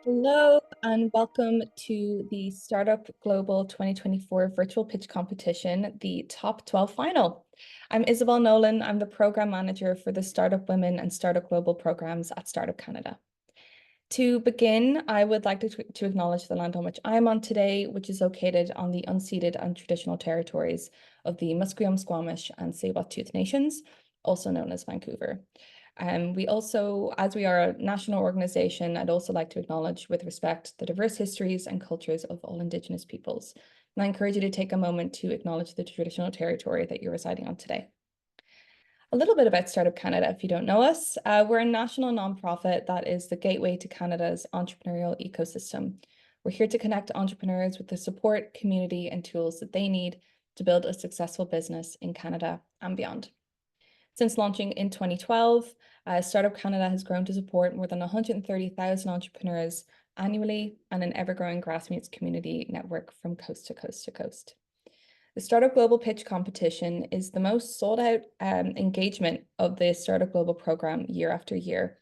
Hello and welcome to the Startup Global 2024 Virtual Pitch Competition, the Top 12 Final. I'm Isabel Nolan. I'm the Program Manager for the Startup Women and Startup Global programs at Startup Canada. To begin, I would like to acknowledge the land on which I am on today, which is located on the unceded and traditional territories of the Musqueam, Squamish, and Tsleil-Waututh Nations, also known as Vancouver. We also, as we are a national organization, I'd also like to acknowledge with respect the diverse histories and cultures of all Indigenous peoples. And I encourage you to take a moment to acknowledge the traditional territory that you're residing on today. A little bit about Startup Canada, if you don't know us. We're a national nonprofit that is the gateway to Canada's entrepreneurial ecosystem. We're here to connect entrepreneurs with the support, community, and tools that they need to build a successful business in Canada and beyond. Since launching in 2012, Startup Canada has grown to support more than 130,000 entrepreneurs annually and an ever-growing grassroots community network from coast to coast to coast. The Startup Global Pitch Competition is the most sold-out engagement of the Startup Global program year after year.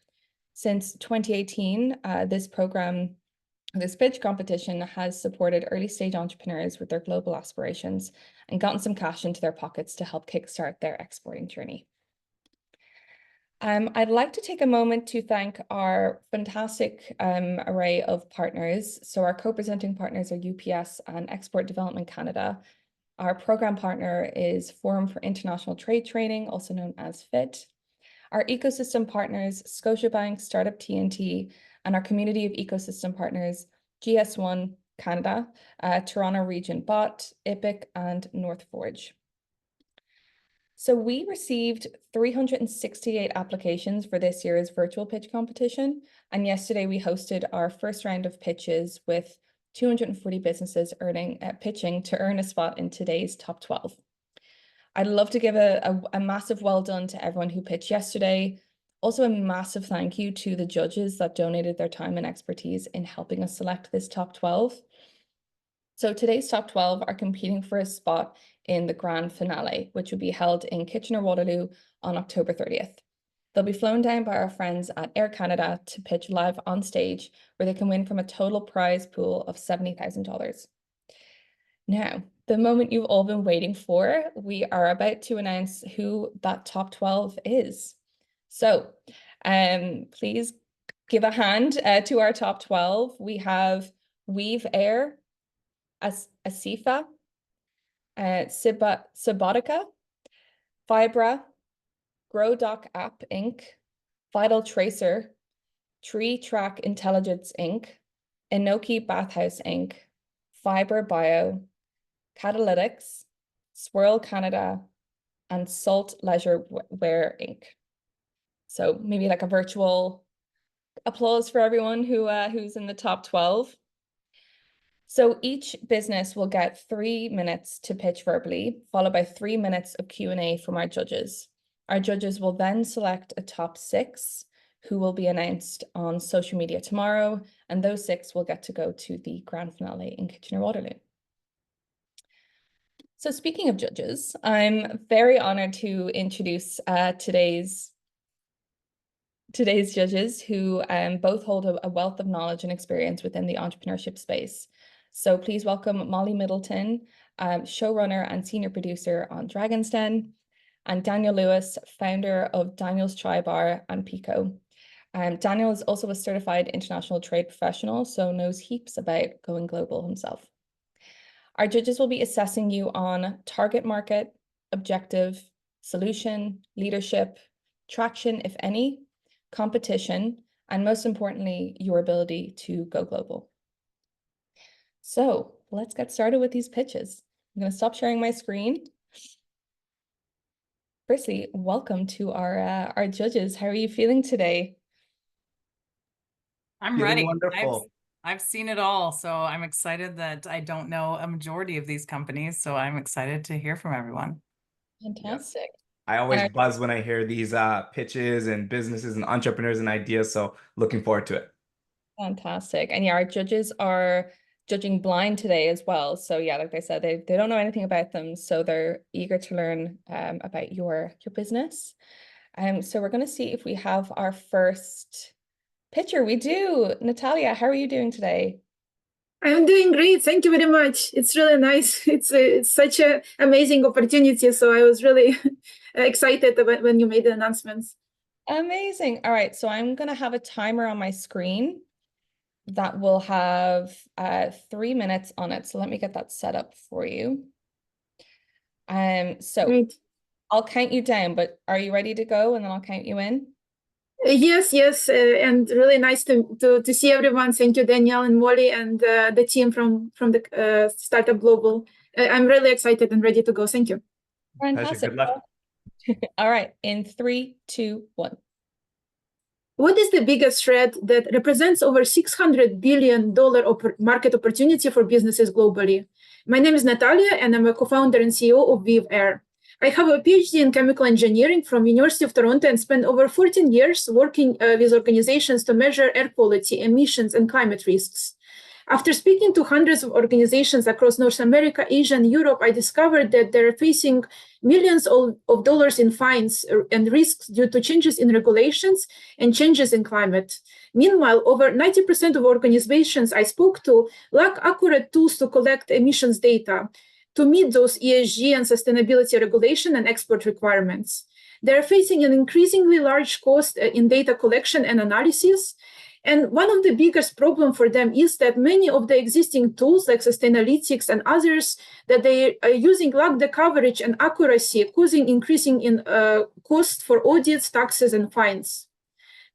Since 2018, this pitch competition has supported early-stage entrepreneurs with their global aspirations and gotten some cash into their pockets to help kickstart their exporting journey. I'd like to take a moment to thank our fantastic array of partners. So our co-presenting partners are UPS and Export Development Canada. Our program partner is Forum for International Trade Training, also known as FITT. Our ecosystem partners, Scotiabank, Startup TNT, and our community of ecosystem partners, GS1 Canada, Toronto Region Bot, IPIC, and North Forge. So we received 368 applications for this year's virtual pitch competition. And yesterday we hosted our first round of pitches with 240 businesses pitching to earn a spot in today's top 12. I'd love to give a massive well done to everyone who pitched yesterday. Also a massive thank you to the judges that donated their time and expertise in helping us select this top 12. So today's top 12 are competing for a spot in the grand finale, which will be held in Kitchener-Waterloo on October 30th. They'll be flown down by our friends at Air Canada to pitch live on stage, where they can win from a total prize pool of $70,000. Now, the moment you've all been waiting for, we are about to announce who that top 12 is. So please give a hand to our top 12. We have Weave Air, Asifa, Subotica, Fibra, GrowDoc App Inc., Vital Tracer, Tree Track Intelligence Inc., Inoki Bathhouse Inc., Fiber Bio, Catalytics, Swirl Canada, and Salt Leisure Wear Inc. So maybe like a virtual applause for everyone who's in the top 12. So each business will get 3 minutes to pitch verbally, followed by 3 minutes of Q&A from our judges. Our judges will then select a top 6 who will be announced on social media tomorrow, and those 6 will get to go to the grand finale in Kitchener-Waterloo. So speaking of judges, I'm very honored to introduce today's judges who both hold a wealth of knowledge and experience within the entrepreneurship space. So please welcome Molly Middleton, showrunner and senior producer on Dragon's Den, and Daniel Lewis, founder of Daniel's Chai Bar and Pico. Daniel is also a certified international trade professional, so knows heaps about going global himself. Our judges will be assessing you on target market, objective, solution, leadership, traction, if any, competition, and most importantly, your ability to go global. So let's get started with these pitches. I'm going to stop sharing my screen. Firstly, welcome to our judges. How are you feeling today? I'm ready. Wonderful. I've seen it all, so I'm excited that I don't know a majority of these companies, so I'm excited to hear from everyone. Fantastic. Yep. I always buzz when I hear these pitches and businesses and entrepreneurs and ideas, so looking forward to it. Fantastic. And yeah, our judges are judging blind today as well. So yeah, like I said, they don't know anything about them, so they're eager to learn about your business. So we're going to see if we have our first Pitcher, we do. Natalia, how are you doing today? I'm doing great. Thank you very much. It's really nice. It's such an amazing opportunity. So I was really excited when you made the announcements. Amazing. All right, so I'm going to have a timer on my screen that will have 3 minutes on it. So let me get that set up for you. So Great. I'll count you down, but are you ready to go? And then I'll count you in. Yes, and really nice to see everyone. Thank you, Danielle and Molly, and the team from the Startup Global. I'm really excited and ready to go. Thank you. Fantastic. Good luck. All right, in 3, 2, 1. What is the biggest threat that represents over $600 billion market opportunity for businesses globally? My name is Natalia, and I'm a co-founder and CEO of Viv Air. I have a PhD in chemical engineering from University of Toronto and spent over 14 years working with organizations to measure air quality, emissions, and climate risks. After speaking to hundreds of organizations across North America, Asia, and Europe, I discovered that they're facing millions of dollars in fines and risks due to changes in regulations and changes in climate. Meanwhile, over 90% of organizations I spoke to lack accurate tools to collect emissions data to meet those ESG and sustainability regulation and export requirements. They're facing an increasingly large cost in data collection and analysis. And one of the biggest problems for them is that many of the existing tools like Sustainalytics and others that they are using lack the coverage and accuracy, causing increasing in cost for audits, taxes, and fines.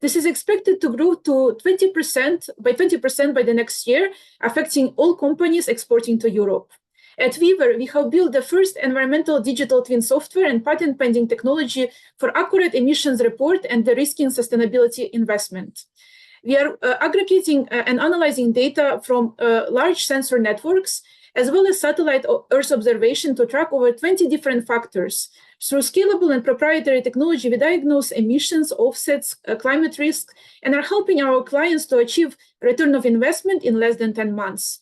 This is expected to grow to 20% by the next year, affecting all companies exporting to Europe. At Weaver, we have built the first environmental digital twin software and patent-pending technology for accurate emissions report and de-risking sustainability investment. We are aggregating and analyzing data from large sensor networks, as well as satellite Earth observation to track over 20 different factors. Through scalable and proprietary technology, we diagnose emissions, offsets, climate risk, and are helping our clients to achieve return of investment in less than 10 months.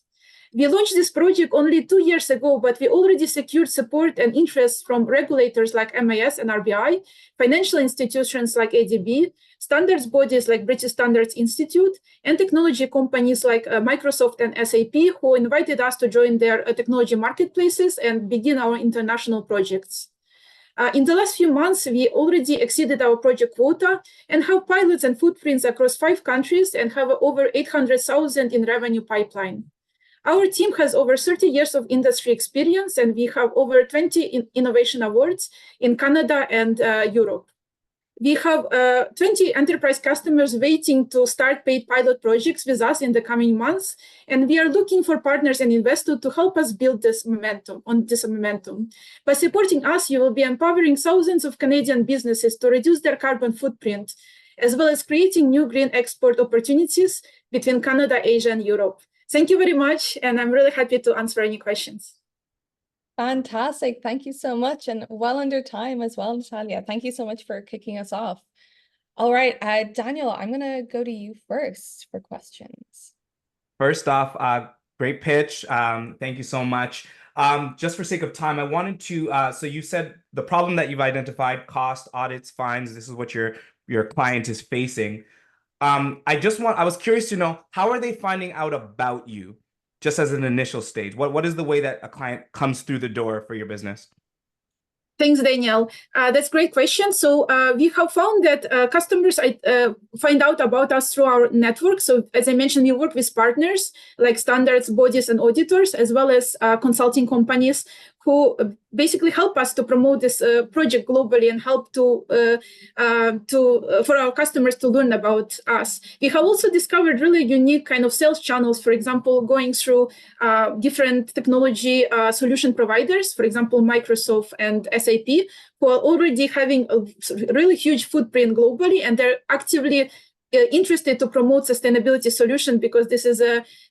We launched this project only 2 years ago, but we already secured support and interest from regulators like MAS and RBI, financial institutions like ADB, standards bodies like British Standards Institute, and technology companies like Microsoft and SAP, who invited us to join their technology marketplaces and begin our international projects. In the last few months, we already exceeded our project quota and have pilots and footprints across 5 countries and have over 800,000 in revenue pipeline. Our team has over 30 years of industry experience, and we have over 20 innovation awards in Canada and Europe. We have 20 enterprise customers waiting to start paid pilot projects with us in the coming months, and we are looking for partners and investors to help us build this momentum. By supporting us, you will be empowering thousands of Canadian businesses to reduce their carbon footprint, as well as creating new green export opportunities between Canada, Asia, and Europe. Thank you very much, and I'm really happy to answer any questions. Fantastic. Thank you so much. And well under time as well, Natalia. Thank you so much for kicking us off. All right, Daniel, I'm going to go to you first for questions. First off, great pitch. Thank you so much. Just for sake of time, I wanted to, so you said the problem that you've identified, cost, audits, fines, this is what your client is facing. I was curious to know, how are they finding out about you just as an initial stage? What is the way that a client comes through the door for your business? Thanks, Danielle. That's a great question. So we have found that customers find out about us through our network. So as I mentioned, we work with partners like standards bodies and auditors, as well as consulting companies who basically help us to promote this project globally and help for our customers to learn about us. We have also discovered really unique kind of sales channels, for example, going through different technology solution providers, for example, Microsoft and SAP, who are already having a really huge footprint globally, and they're actively interested to promote sustainability solution because this is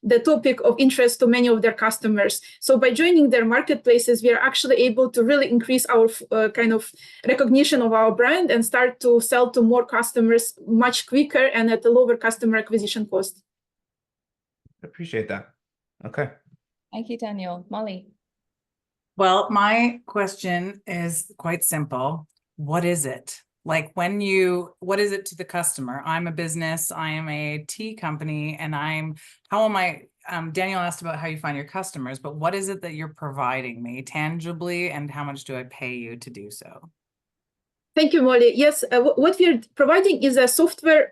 the topic of interest to many of their customers. So by joining their marketplaces, we are actually able to really increase our kind of recognition of our brand and start to sell to more customers much quicker and at a lower customer acquisition cost. Appreciate that. Okay. Thank you, Daniel. Molly. Well, my question is quite simple. What is it? Like what is it to the customer? I'm a business, I am a tea company, and how am I, Daniel asked about how you find your customers, but what is it that you're providing me tangibly, and how much do I pay you to do so? Thank you, Molly. Yes, what we're providing is a software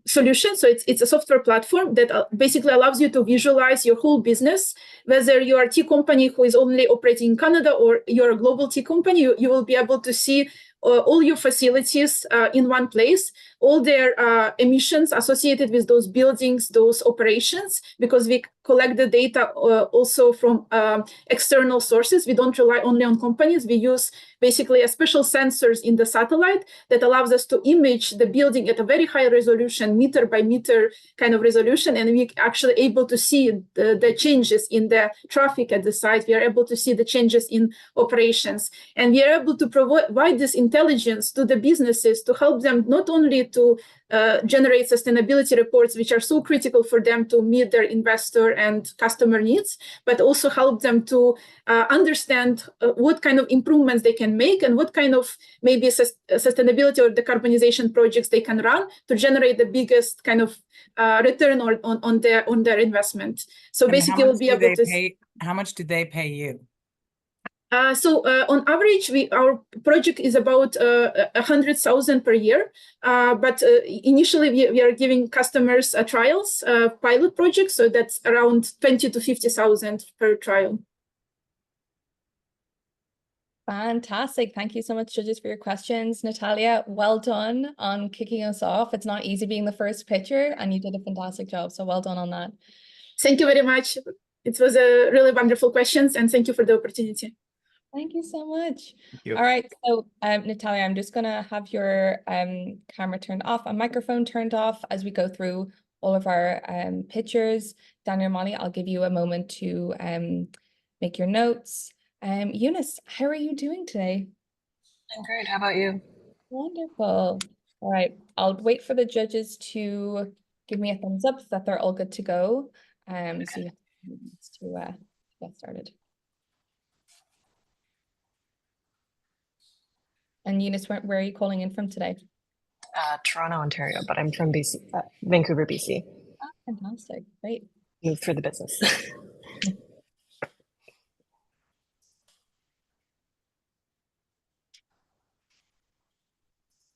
solution. So it's a software platform that basically allows you to visualize your whole business. Whether you are a tea company who is only operating in Canada or you're a global tea company, you will be able to see all your facilities in one place, all their emissions associated with those buildings, those operations, because we collect the data also from external sources. We don't rely only on companies. We use basically a special sensors in the satellite that allows us to image the building at a very high resolution, meter by meter kind of resolution. And we actually able to see the changes in the traffic at the site. We are able to see the changes in operations. And we are able to provide this intelligence to the businesses to help them not only to generate sustainability reports, which are so critical for them to meet their investor and customer needs, but also help them to understand what kind of improvements they can make and what kind of maybe sustainability or decarbonization projects they can run to generate the biggest kind of return on their investment. So And basically, we'll be able to. How much do they pay you? So on average, our project is about 100,000 per year. But initially, we are giving customers trials, pilot projects. So that's around 20 to 50,000 per trial. Fantastic. Thank you so much, judges, for your questions. Natalia, well done on kicking us off. It's not easy being the first pitcher, and you did a fantastic job. So well done on that. Thank you very much. It was a really wonderful questions, and thank you for the opportunity. Thank you so much. Thank you. All right, so Natalia, I'm just gonna have your camera turned off and microphone turned off as we go through all of our pictures. Daniel and Molly, I'll give you a moment to make your notes. Eunice, how are you doing today? I'm great. How about you? Wonderful. All right, I'll wait for the judges to give me a thumbs up that they're all good to go. So you have minutes to get started. And Eunice, where are you calling in from today? Toronto, Ontario, but I'm from BC, Vancouver, BC. Oh, fantastic. Great. Moved for the business.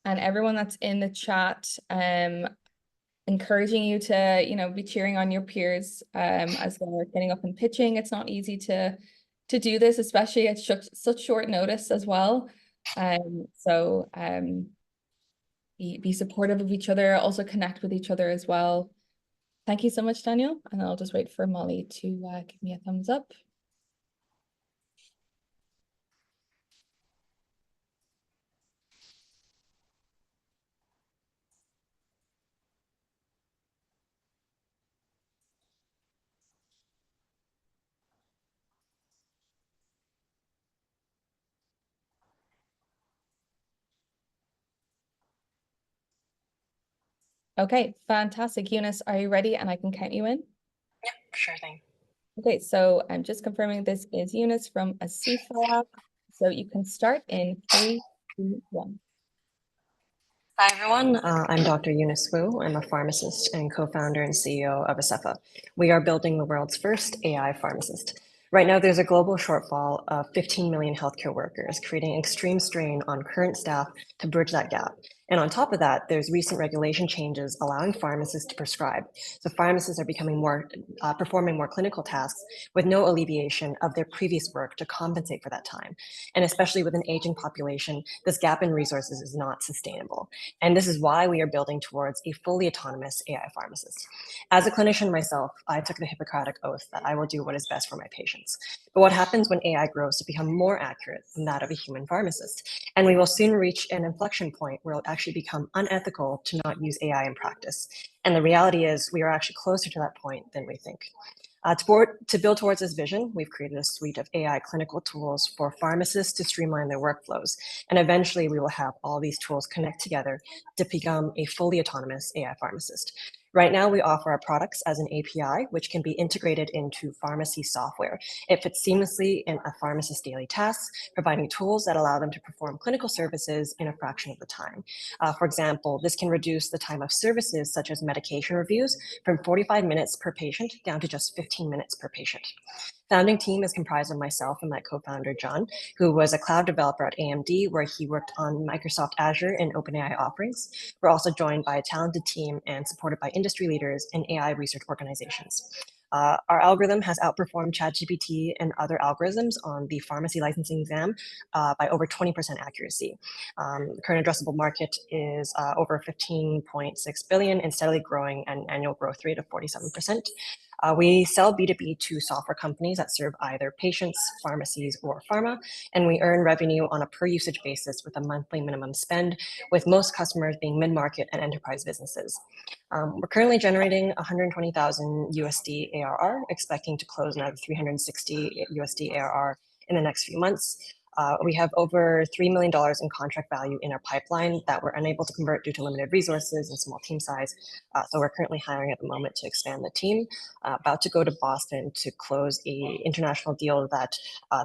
And everyone that's in the chat, encouraging you to, be cheering on your peers as they're getting up and pitching. It's not easy to do this, especially at such short notice as well. So be supportive of each other, also connect with each other as well. Thank you so much, Daniel. And I'll just wait for Molly to give me a thumbs up. Okay, fantastic. Eunice, are you ready? And I can count you in? Yep, sure thing. Okay, so I'm just confirming this is Eunice from ASIFA. So you can start in 3, 2, 1. Hi, everyone. I'm Dr. Eunice Wu. I'm a pharmacist and co-founder and CEO of ASEFA. We are building the world's first AI pharmacist. Right now, there's a global shortfall of 15 million healthcare workers, creating extreme strain on current staff to bridge that gap. And on top of that, there's recent regulation changes allowing pharmacists to prescribe. So pharmacists are becoming performing more clinical tasks with no alleviation of their previous work to compensate for that time. And especially with an aging population, this gap in resources is not sustainable. And this is why we are building towards a fully autonomous AI pharmacist. As a clinician myself, I took the Hippocratic oath that I will do what is best for my patients. But what happens when AI grows to become more accurate than that of a human pharmacist? And we will soon reach an inflection point where it'll actually become unethical to not use AI in practice. And the reality is we are actually closer to that point than we think. To build towards this vision, we've created a suite of AI clinical tools for pharmacists to streamline their workflows. And eventually we will have all these tools connect together to become a fully autonomous AI pharmacist. Right now, we offer our products as an API, which can be integrated into pharmacy software. It fits seamlessly in a pharmacist's daily tasks, providing tools that allow them to perform clinical services in a fraction of the time. For example, this can reduce the time of services such as medication reviews from 45 minutes per patient down to just 15 minutes per patient. Founding team is comprised of myself and my co-founder, John, who was a cloud developer at AMD, where he worked on Microsoft Azure and OpenAI offerings. We're also joined by a talented team and supported by industry leaders and AI research organizations. Our algorithm has outperformed ChatGPT and other algorithms on the pharmacy licensing exam by over 20% accuracy. The current addressable market is over 15.6 billion and steadily growing at an annual growth rate of 47%. We sell B2B to software companies that serve either patients, pharmacies, or pharma, and we earn revenue on a per usage basis with a monthly minimum spend, with most customers being mid-market and enterprise businesses. We're currently generating 120,000 USD ARR, expecting to close another 360 USD ARR in the next few months. We have over $3 million in contract value in our pipeline that we're unable to convert due to limited resources and small team size. So we're currently hiring at the moment to expand the team. About to go to Boston to close a international deal that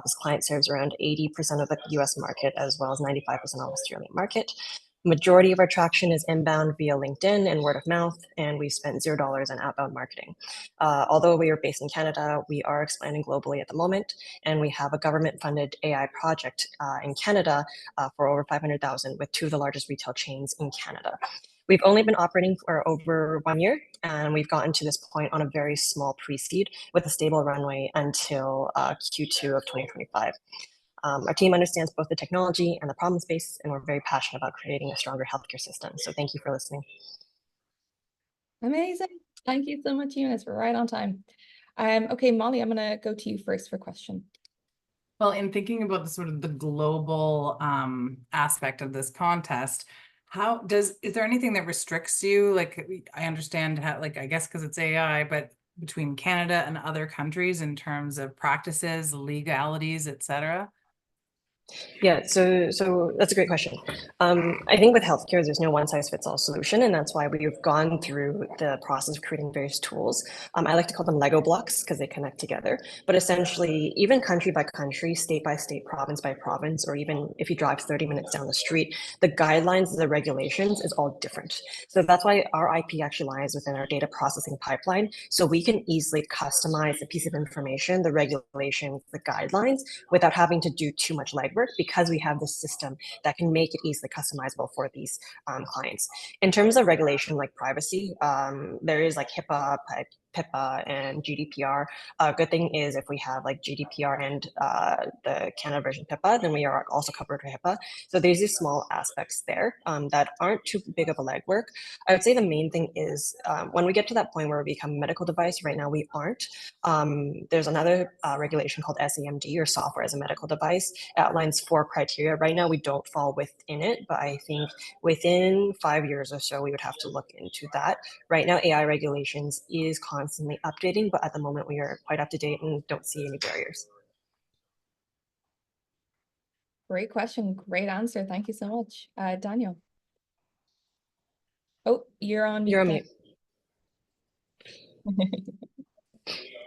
this client serves around 80% of the US market, as well as 95% of the Australian market. Majority of our traction is inbound via LinkedIn and word of mouth, and we spent $0 on outbound marketing. Although we are based in Canada, we are expanding globally at the moment, and we have a government-funded AI project in Canada for over 500,000 with two of the largest retail chains in Canada. We've only been operating for over 1 year, and we've gotten to this point on a very small pre-seed with a stable runway until Q2 of 2025. Our team understands both the technology and the problem space, and we're very passionate about creating a stronger healthcare system. So thank you for listening. Amazing. Thank you so much, Eunice. We're right on time. Okay, Molly, I'm going to go to you first for question. Well, in thinking about the sort of the global aspect of this contest, is there anything that restricts you? Like, I understand how, like, I guess because it's AI, but between Canada and other countries in terms of practices, legalities, etc.? Yeah, so that's a great question. I think with healthcare, there's no one-size-fits-all solution, and that's why we've gone through the process of creating various tools. I like to call them Lego blocks because they connect together. But essentially, even country by country, state by state, province by province, or even if you drive 30 minutes down the street, the guidelines, the regulations is all different. So that's why our IP actually lies within our data processing pipeline, so we can easily customize a piece of information, the regulations, the guidelines, without having to do too much legwork, because we have this system that can make it easily customizable for these clients. In terms of regulation like privacy, there is like HIPAA, PIPA, and GDPR. Good thing is if we have like GDPR and the Canada version PIPA, then we are also covered with HIPAA. So there's these small aspects there that aren't too big of a legwork. I would say the main thing is when we get to that point where we become a medical device, right now we aren't. There's another regulation called SAMD, or software as a medical device. It outlines 4 criteria. Right now we don't fall within it, but I think within 5 years or so, we would have to look into that. Right now, AI regulations is constantly updating, but at the moment we are quite up to date and don't see any barriers. Great question. Great answer. Thank you so much. Daniel. Oh, you're on mute. You're on mute.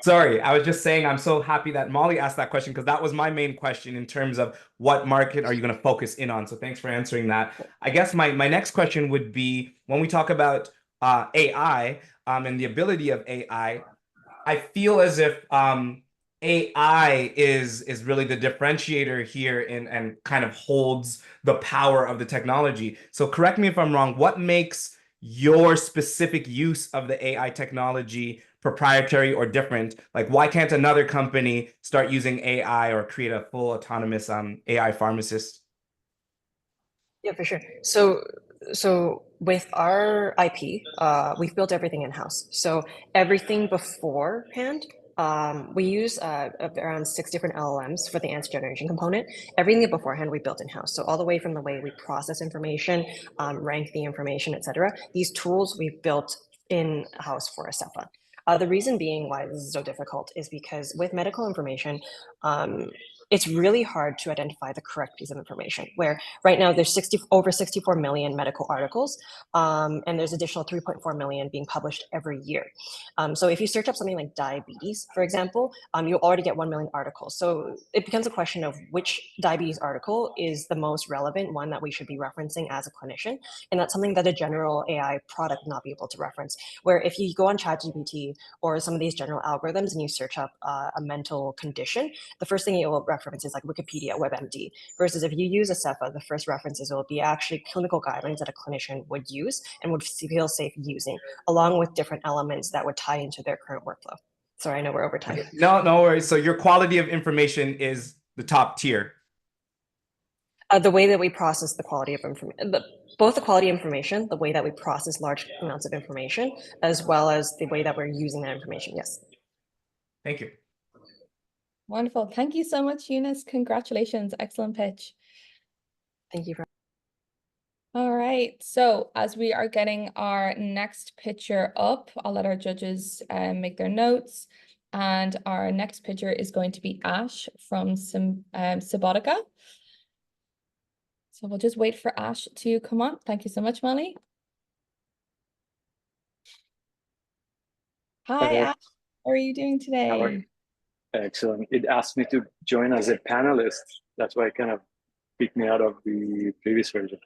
Sorry, I was just saying I'm so happy that Molly asked that question, because that was my main question in terms of what market are you going to focus in on. So thanks for answering that. I guess my next question would be, when we talk about AI and the ability of AI, I feel as if AI is really the differentiator here and kind of holds the power of the technology. So correct me if I'm wrong, what makes your specific use of the AI technology proprietary or different? Like, why can't another company start using AI or create a full autonomous AI pharmacist? Yeah, for sure. So with our IP, we've built everything in-house. So everything beforehand, we use around 6 different LLMs for the answer generation component. Everything beforehand we built in-house. So all the way from the way we process information, rank the information, etc. These tools we've built in-house for ASEFA. The reason being why this is so difficult is because with medical information, it's really hard to identify the correct piece of information, where right now there's over 64 million medical articles, and there's additional 3.4 million being published every year. So if you search up something like diabetes, for example, you'll already get 1 million articles. So it becomes a question of which diabetes article is the most relevant one that we should be referencing as a clinician. And that's something that a general AI product will not be able to reference. Where if you go on ChatGPT or some of these general algorithms and you search up a mental condition, the first thing it will reference is like Wikipedia, WebMD. Versus if you use Acepha, the first references will be actually clinical guidelines that a clinician would use and would feel safe using, along with different elements that would tie into their current workflow. Sorry, I know we're over time. No worries. So your quality of information is the top tier. The way that we process the quality of information, both the quality of information, the way that we process large amounts of information, as well as the way that we're using that information. Yes. Thank you. Wonderful. Thank you so much, Eunice. Congratulations. Excellent pitch. Thank you. All right. So as we are getting our next pitcher up, I'll let our judges make their notes. And our next pitcher is going to be Ash from Subotica. So we'll just wait for Ash to come on. Thank you so much, Molly. Hi, Ash. How are you doing today? Excellent. It asked me to join as a panelist. That's why it kind of kicked me out of the previous version.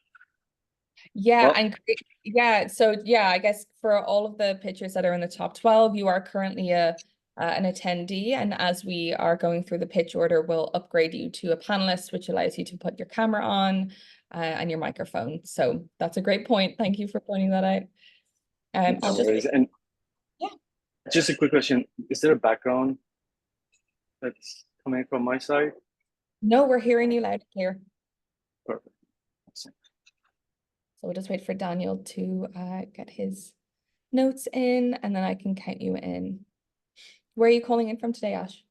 Yeah, Well, and yeah, so yeah, I guess for all of the pitchers that are in the top 12, you are currently an attendee, and as we are going through the pitch order, we'll upgrade you to a panelist, which allows you to put your camera on and your microphone. So that's a great point. Thank you for pointing that out. I'll no just worries. And yeah. Just a quick question. Is there a background that's coming from my side? No, we're hearing you loud and clear. Perfect. So we'll just wait for Daniel to get his notes in, and then I can count you in. Where are you calling in from today, Ash?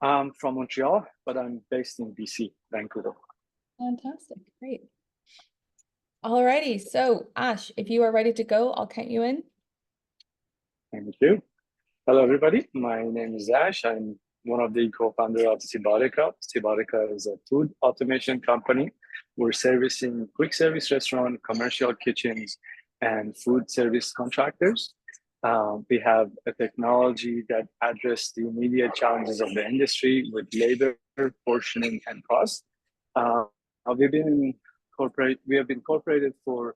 I'm from Montreal, but I'm based in BC, Vancouver. Fantastic, great. Alrighty, so Ash, if you are ready to go, I'll count you in. Thank you. Hello, everybody. My name is Ash. I'm one of the co-founders of Subotica. Subotica is a food automation company. We're servicing quick service restaurant, commercial kitchens, and food service contractors. We have a technology that addresses the immediate challenges of the industry with labor, portioning, and cost. We have been incorporated for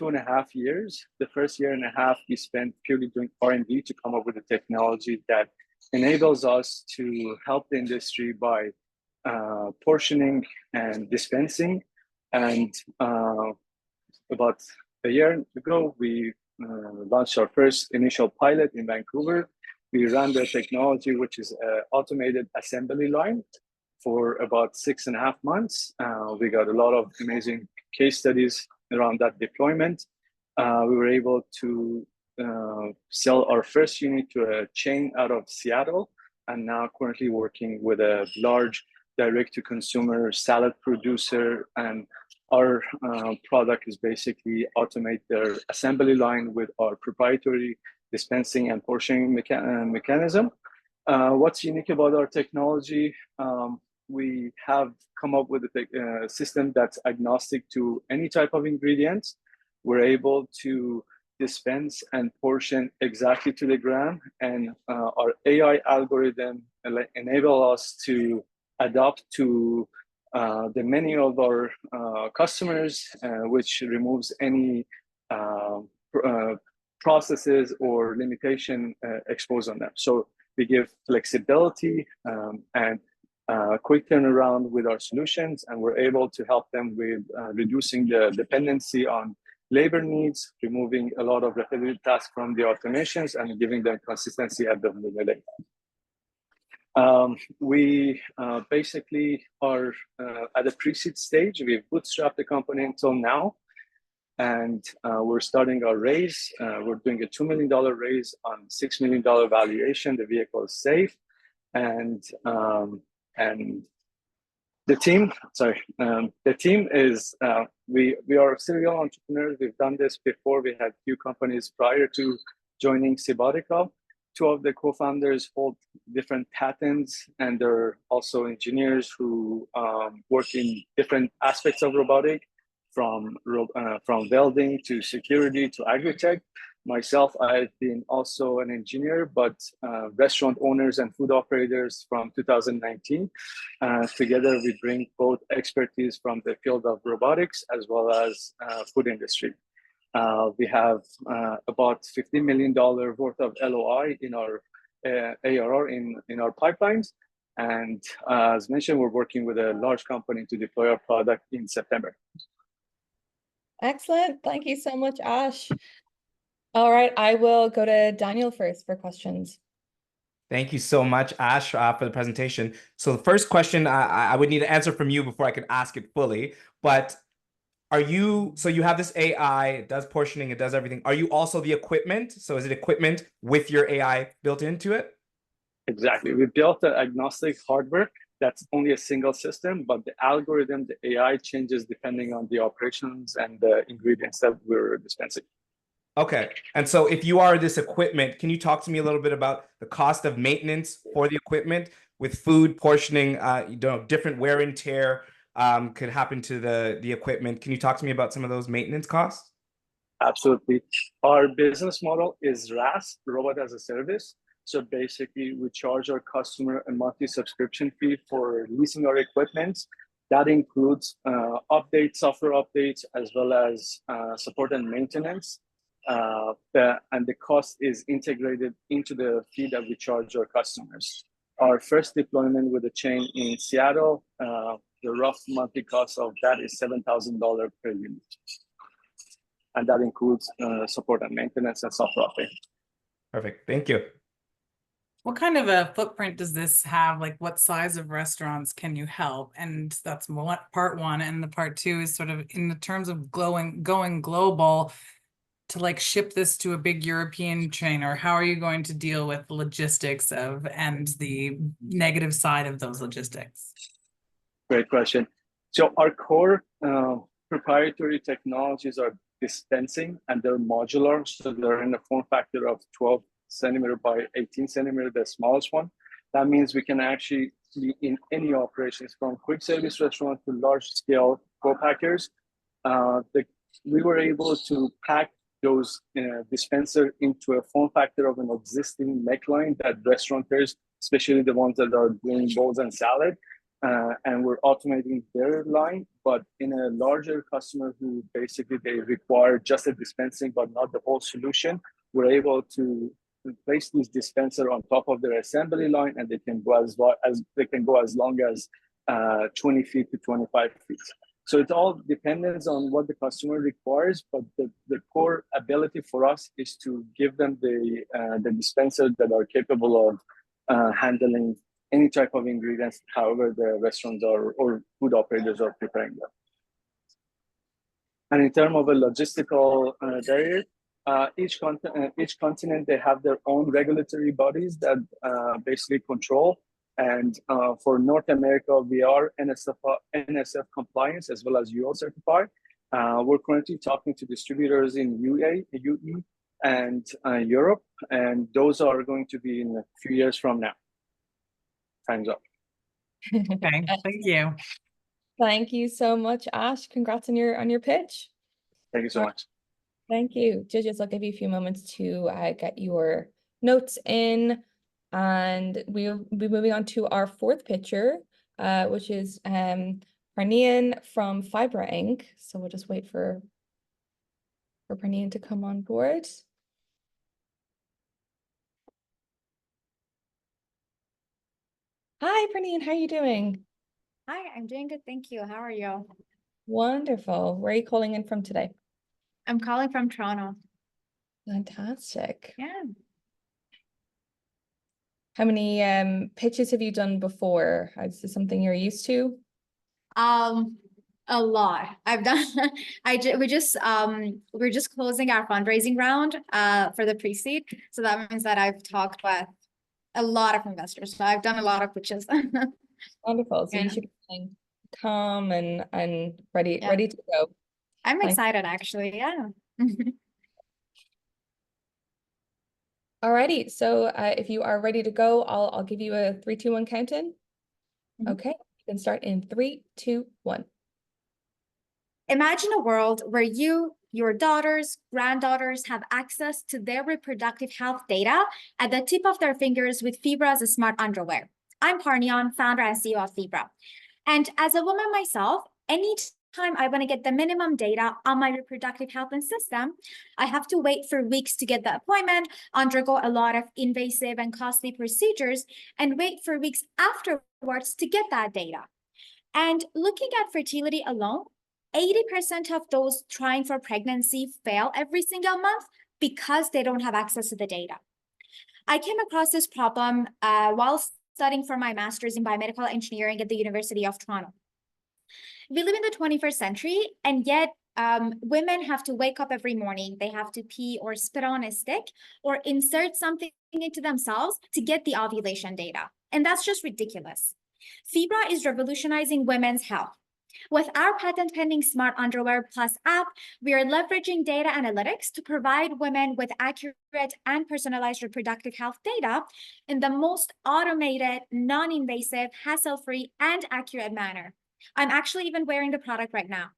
2.5 years. The first 1.5 years we spent purely doing R&D to come up with a technology that enables us to help the industry by portioning and dispensing. And about a year ago, we launched our first initial pilot in Vancouver. We ran the technology, which is an automated assembly line, for about 6.5 months. We got a lot of amazing case studies around that deployment. We were able to sell our first unit to a chain out of Seattle, and now currently working with a large direct-to-consumer salad producer. And our product is basically automate their assembly line with our proprietary dispensing and portioning mechanism. What's unique about our technology? We have come up with a system that's agnostic to any type of ingredients. We're able to dispense and portion exactly to the gram, and our AI algorithm enable us to adapt to the menu of our customers, which removes any processes or limitation exposed on them. So we give flexibility and quick turnaround with our solutions, and we're able to help them with reducing the dependency on labor needs, removing a lot of repetitive tasks from the automations, and giving them consistency at the end of the day. We basically are at a pre-seed stage. We've bootstrapped the company until now, and we're starting our raise. We're doing a $2 million raise on $6 million valuation. The vehicle is safe, and the team is we are serial entrepreneurs. We've done this before. We had few companies prior to joining Subotica. two of the co-founders hold different patents, and they're also engineers who work in different aspects of robotic, from welding to security to agri-tech. Myself, I've been also an engineer, but restaurant owners and food operators from 2019. Together, we bring both expertise from the field of robotics as well as food industry. We have about $50 million worth of LOI in our ARR in our pipelines. And as mentioned, we're working with a large company to deploy our product in September. Excellent. Thank you so much, Ash. All right, I will go to Daniel first for questions. Thank you so much, Ash, for the presentation. So the first question I would need an answer from you before I could ask it fully, but so you have this AI, it does portioning, it does everything. Are you also the equipment? So is it equipment with your AI built into it? Exactly. We built an agnostic hardware that's only a single system, but the algorithm, the AI changes depending on the operations and the ingredients that we're dispensing. Okay. And so if you are this equipment, can you talk to me a little bit about the cost of maintenance for the equipment with food portioning, different wear and tear could happen to the equipment. Can you talk to me about some of those maintenance costs? Absolutely. Our business model is RaaS, Robot as a Service. So basically, we charge our customer a monthly subscription fee for leasing our equipment. That includes updates, software updates, as well as support and maintenance. And the cost is integrated into the fee that we charge our customers. Our first deployment with a chain in Seattle, the rough monthly cost of that is $7,000 per unit. And that includes support and maintenance and software update. Perfect. Thank you. What kind of a footprint does this have? Like, what size of restaurants can you help? And that's part one. And the part two is sort of in the terms of going global, to like ship this to a big European chain, or how are you going to deal with the logistics of and the negative side of those logistics? Great question. So our core proprietary technologies are dispensing, and they're modular. So they're in a form factor of 12 centimeter by 18 centimeter, the smallest one. That means we can actually be in any operations, from quick service restaurant to large scale co-packers. We were able to pack those dispenser into a form factor of an existing neckline that restaurateurs, especially the ones that are doing bowls and salad, and we're automating their line. But in a larger customer who basically they require just a dispensing but not the whole solution, we're able to place these dispenser on top of their assembly line, and they can go as long as 20 feet to 25 feet. So it all depends on what the customer requires, but the core ability for us is to give them the dispensers that are capable of handling any type of ingredients, however the restaurants or food operators are preparing them. And in terms of a logistical barrier, each continent, they have their own regulatory bodies that basically control. And for North America, we are NSF compliance as well as UL certified. We're currently talking to distributors in UE and Europe, and those are going to be in a few years from now. Time's up. Okay, thank you. Thank you so much, Ash. Congrats on your pitch. Thank you so much. Thank you. Judges, I'll give you a few moments to get your notes in. And we'll be moving on to our fourth pitcher, which is Parnian from Fibra Inc. So we'll just wait for Parnian to come on board. Hi, Parnian, how are you doing? Hi, I'm doing good, thank you. How are you? Wonderful. Where are you calling in from today? I'm calling from Toronto. Fantastic. Yeah. How many pitches have you done before? Is this something you're used to? A lot. I've done. We're just closing our fundraising round for the pre-seed. So that means that I've talked with a lot of investors. So I've done a lot of pitches. Wonderful. So Yeah. you should be feeling calm and ready to go. I'm excited, actually. Yeah. Alrighty, so if you are ready to go, I'll give you a 3, 2, 1 count-in. Mhm. Okay, you can start in 3, 2, 1. Imagine a world where you, your daughters, granddaughters have access to their reproductive health data at the tip of their fingers with Fibra's smart underwear. I'm Parnion, founder and CEO of Fibra. And as a woman myself, anytime I want to get the minimum data on my reproductive health and system, I have to wait for weeks to get the appointment, undergo a lot of invasive and costly procedures, and wait for weeks afterwards to get that data. And looking at fertility alone, 80% of those trying for pregnancy fail every single month because they don't have access to the data. I came across this problem while studying for my master's in biomedical engineering at the University of Toronto. We live in the 21st century, and yet women have to wake up every morning. They have to pee or spit on a stick or insert something into themselves to get the ovulation data. And that's just ridiculous. Fibra is revolutionizing women's health. With our patent pending Smart Underwear Plus app, we are leveraging data analytics to provide women with accurate and personalized reproductive health data in the most automated, non-invasive, hassle-free, and accurate manner. I'm actually even wearing the product right now.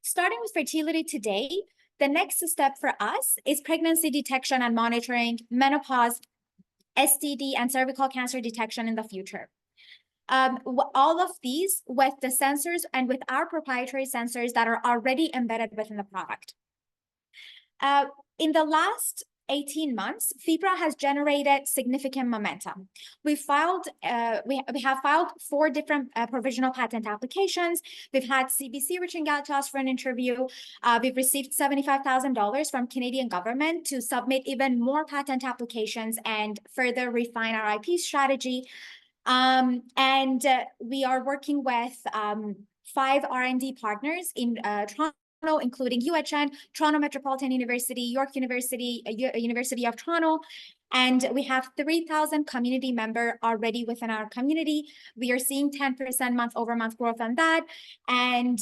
Starting with fertility today, the next step for us is pregnancy detection and monitoring, menopause, STD, and cervical cancer detection in the future. All of these with the sensors and with our proprietary sensors that are already embedded within the product. In the last 18 months, Fibra has generated significant momentum. We have filed 4 different provisional patent applications. We've had CBC reaching out to us for an interview. We've received $75,000 from Canadian government to submit even more patent applications and further refine our IP strategy. We are working with 5 R&D partners in Toronto, including UHN, Toronto Metropolitan University, York University, University of Toronto, and we have 3,000 community members already within our community. We are seeing 10% month-over-month growth on that, and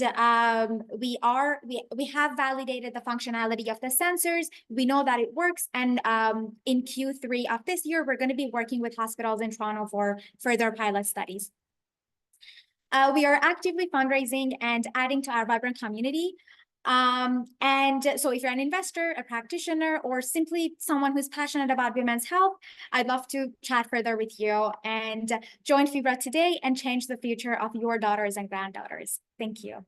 we have validated the functionality of the sensors. We know that it works, and in Q3 of this year, we're going to be working with hospitals in Toronto for further pilot studies. We are actively fundraising and adding to our vibrant community. So if you're an investor, a practitioner, or simply someone who's passionate about women's health, I'd love to chat further with you and join Fibra today and change the future of your daughters and granddaughters. Thank you.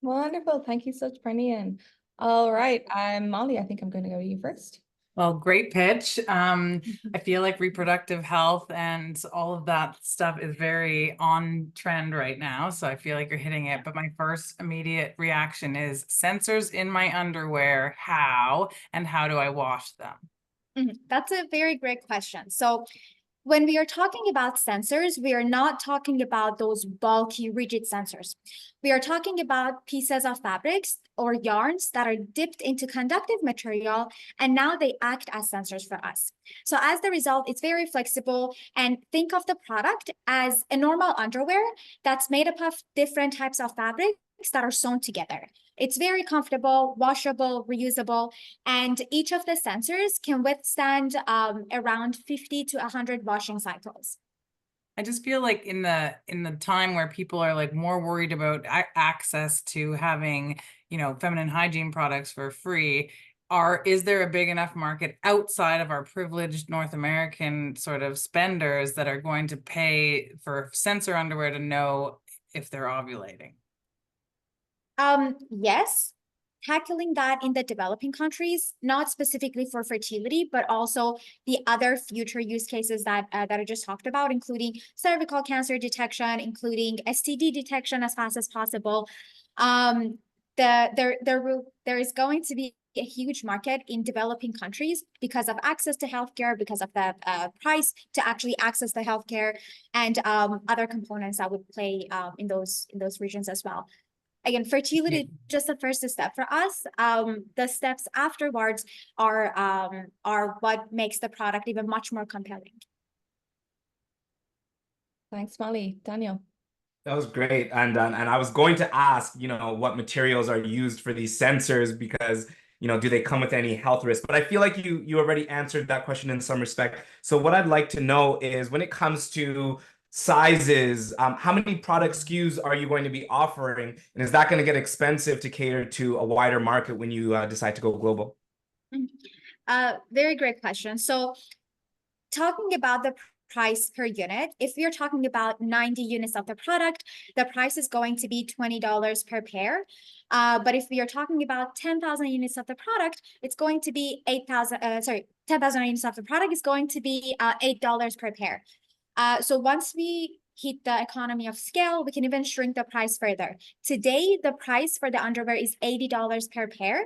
Wonderful. Thank you so much, Parnian. All right, Molly, I think I'm going to go to you first. Well, great pitch. I feel like reproductive health and all of that stuff is very on trend right now. So I feel like you're hitting it. But my first immediate reaction is sensors in my underwear. How and how do I wash them? That's a very great question. So when we are talking about sensors, we are not talking about those bulky, rigid sensors. We are talking about pieces of fabrics or yarns that are dipped into conductive material, and now they act as sensors for us. So as the result, it's very flexible, and think of the product as a normal underwear that's made up of different types of fabrics that are sewn together. It's very comfortable, washable, reusable, and each of the sensors can withstand around 50 to 100 washing cycles. I just feel like in the time where people are like more worried about access to having, you know, feminine hygiene products for free, is there a big enough market outside of our privileged North American sort of spenders that are going to pay for sensor underwear to know if they're ovulating? Yes, tackling that in the developing countries, not specifically for fertility, but also the other future use cases that I just talked about, including cervical cancer detection, including STD detection as fast as possible. There is going to be a huge market in developing countries because of access to healthcare, because of the price to actually access the healthcare, and other components that would play in those regions as well. Again, fertility, just the first step for us. The steps afterwards are what makes the product even much more compelling. Thanks, Molly. Daniel. That was great. And I was going to ask, you know, what materials are used for these sensors because, do they come with any health risk? But I feel like you already answered that question in some respect. So what I'd like to know is when it comes to sizes, how many product SKUs are you going to be offering? And is that going to get expensive to cater to a wider market when you decide to go global? Very great question. So talking about the price per unit, if we're talking about 90 units of the product, the price is going to be $20 per pair. But if we are talking about 10,000 units of the product, it's going to be 10,000 units of the product is going to be $8 per pair. So once we hit the economy of scale, we can even shrink the price further. Today, the price for the underwear is $80 per pair.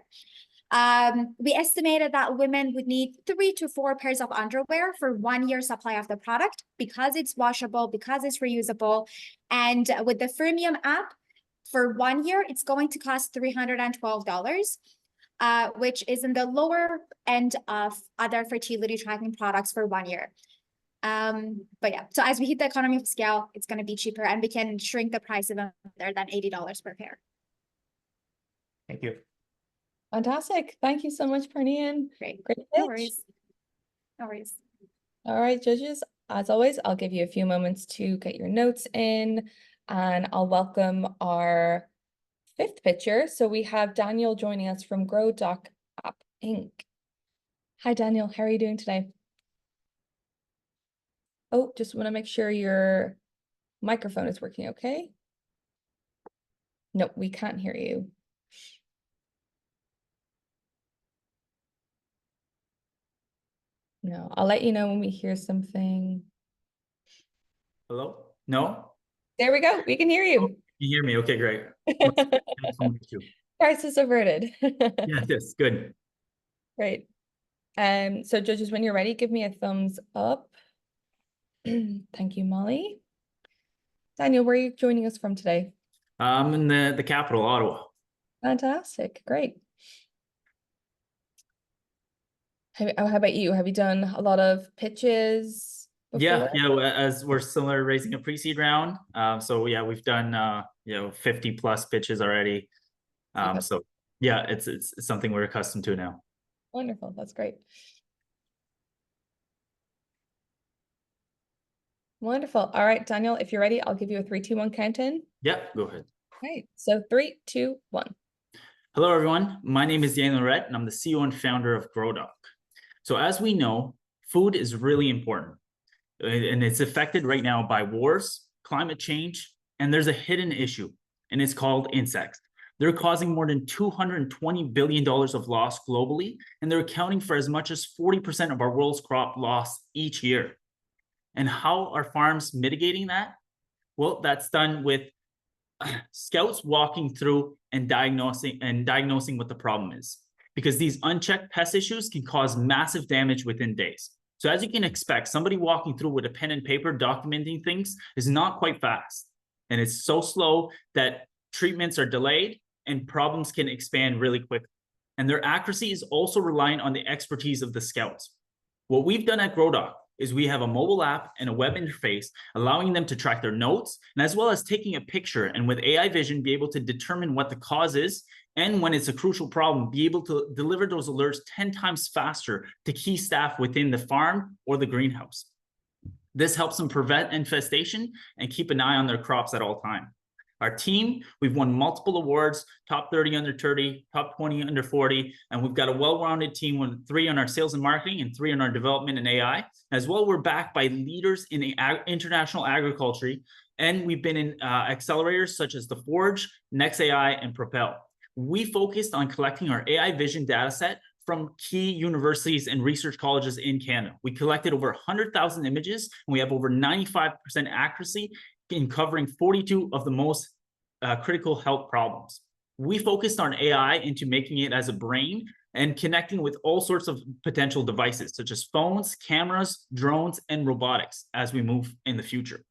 We estimated that women would need 3 to 4 pairs of underwear for 1 year supply of the product because it's washable, because it's reusable. And with the freemium app, for 1 year, it's going to cost $312, which is in the lower end of other fertility tracking products for 1 year. But yeah, so as we hit the economy of scale, it's going to be cheaper and we can shrink the price even further than $80 per pair. Thank you. Fantastic. Thank you so much, Parnian. Great. Great No pitch. worries. No worries. All right, judges, as always, I'll give you a few moments to get your notes in, and I'll welcome our 5th pitcher. So we have Daniel joining us from Grow.app Inc. Hi, Daniel. How are you doing today? Oh, just want to make sure your microphone is working okay. No, we can't hear you. No, I'll let you know when we hear something. Hello? No? There we go. We can hear you. You hear me? Okay, great. Crisis averted. Yeah, yes, good. Great. So judges, when you're ready, give me a thumbs up. Thank you, Molly. Daniel, where are you joining us from today? I'm in the capital, Ottawa. Fantastic. Great. How about you? Have you done a lot of pitches before? Yeah, as we're still raising a pre-seed round. So yeah, we've done 50 plus pitches already. So yeah, it's something we're accustomed to now. Wonderful. That's great. Wonderful. All right, Daniel, if you're ready, I'll give you a 3, 2, 1 count in. Yeah, go ahead. Okay, so 3, 2, 1. Hello, everyone. My name is Daniel Rett, and I'm the CEO and founder of Grow.app. So as we know, food is really important, and it's affected right now by wars, climate change, and there's a hidden issue, and it's called insects. They're causing more than $220 billion of loss globally, and they're accounting for as much as 40% of our world's crop loss each year. And how are farms mitigating that? Well, that's done with scouts walking through and diagnosing what the problem is, because these unchecked pest issues can cause massive damage within days. So as you can expect, somebody walking through with a pen and paper documenting things is not quite fast. And it's so slow that treatments are delayed and problems can expand really quickly. And their accuracy is also reliant on the expertise of the scouts. What we've done at Grow.app is we have a mobile app and a web interface allowing them to track their notes, and as well as taking a picture and with AI vision be able to determine what the cause is, and when it's a crucial problem, be able to deliver those alerts 10 times faster to key staff within the farm or the greenhouse. This helps them prevent infestation and keep an eye on their crops at all times. Our team, we've won multiple awards, top 30 under 30, top 20 under 40, and we've got a well-rounded team with 3 on our sales and marketing and 3 on our development and AI. As well, we're backed by leaders in the international agriculture, and we've been in accelerators such as The Forge, NextAI, and Propel. We focused on collecting our AI vision data set from key universities and research colleges in Canada. We collected over 100,000 images, and we have over 95% accuracy in covering 42 of the most critical health problems. We focused on AI into making it as a brain and connecting with all sorts of potential devices, such as phones, cameras, drones, and robotics as we move in the future.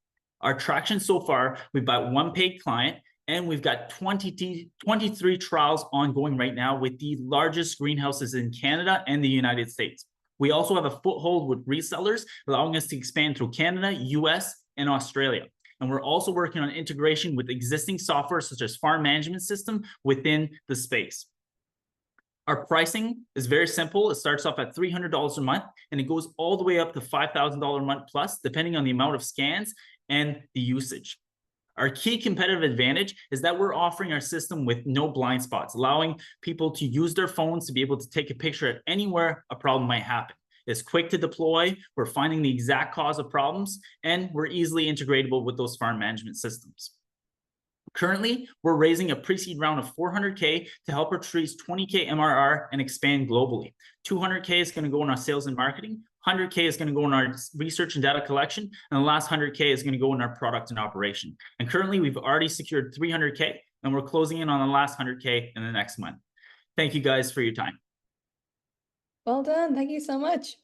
Our traction so far, we've got 1 paid client, and we've got 23 trials ongoing right now with the largest greenhouses in Canada and the United States. We also have a foothold with resellers, allowing us to expand through Canada, US, and Australia. And we're also working on integration with existing software such as farm management system within the space. Our pricing is very simple. It starts off at $300 a month, and it goes all the way up to $5,000 a month plus, depending on the amount of scans and the usage. Our key competitive advantage is that we're offering our system with no blind spots, allowing people to use their phones to be able to take a picture at anywhere a problem might happen. It's quick to deploy, we're finding the exact cause of problems, and we're easily integratable with those farm management systems. Currently, we're raising a pre-seed round of $400K to help us reach 20K MRR and expand globally. $200K is going to go in our sales and marketing, $100K is going to go in our research and data collection, and the last $100K is going to go in our product and operation. And currently, we've already secured $300K, and we're closing in on the last $100K in the next month. Thank you guys for your time. Well done. Thank you so much.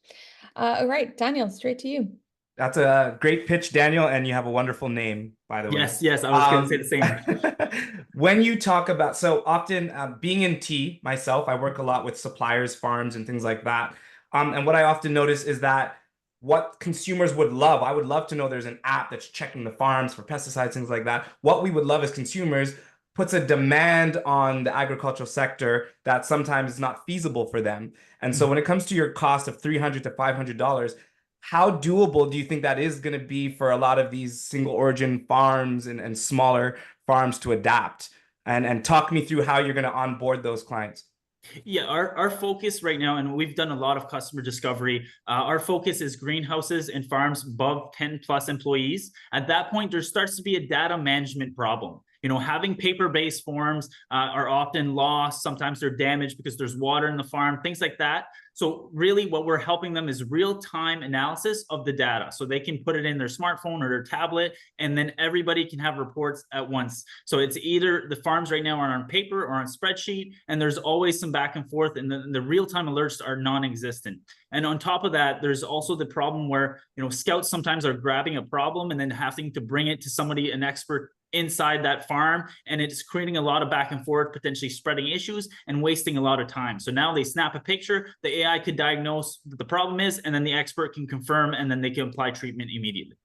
All right, Daniel, straight to you. That's a great pitch, Daniel, and you have a wonderful name, by the way. Yes, I was going to say the same. When you talk about, so often being in tea myself, I work a lot with suppliers, farms, and things like that. And what I often notice is that what consumers would love, I would love to know there's an app that's checking the farms for pesticides, things like that. What we would love as consumers puts a demand on the agricultural sector that sometimes is not feasible for them. And so when it comes to your cost of $300 to $500, how doable do you think that is going to be for a lot of these single origin farms and smaller farms to adapt? And talk me through how you're going to onboard those clients. Yeah, our focus right now, and we've done a lot of customer discovery, our focus is greenhouses and farms above 10 plus employees. At that point, there starts to be a data management problem. You know, having paper-based forms are often lost. Sometimes they're damaged because there's water in the farm, things like that. So really what we're helping them is real-time analysis of the data. So they can put it in their smartphone or their tablet, and then everybody can have reports at once. So it's either the farms right now are on paper or on spreadsheet, and there's always some back and forth, and the real-time alerts are non-existent. And on top of that, there's also the problem where, you know, scouts sometimes are grabbing a problem and then having to bring it to somebody, an expert inside that farm, and it's creating a lot of back and forth, potentially spreading issues and wasting a lot of time. So now they snap a picture, the AI could diagnose what the problem is, and then the expert can confirm, and then they can apply treatment immediately.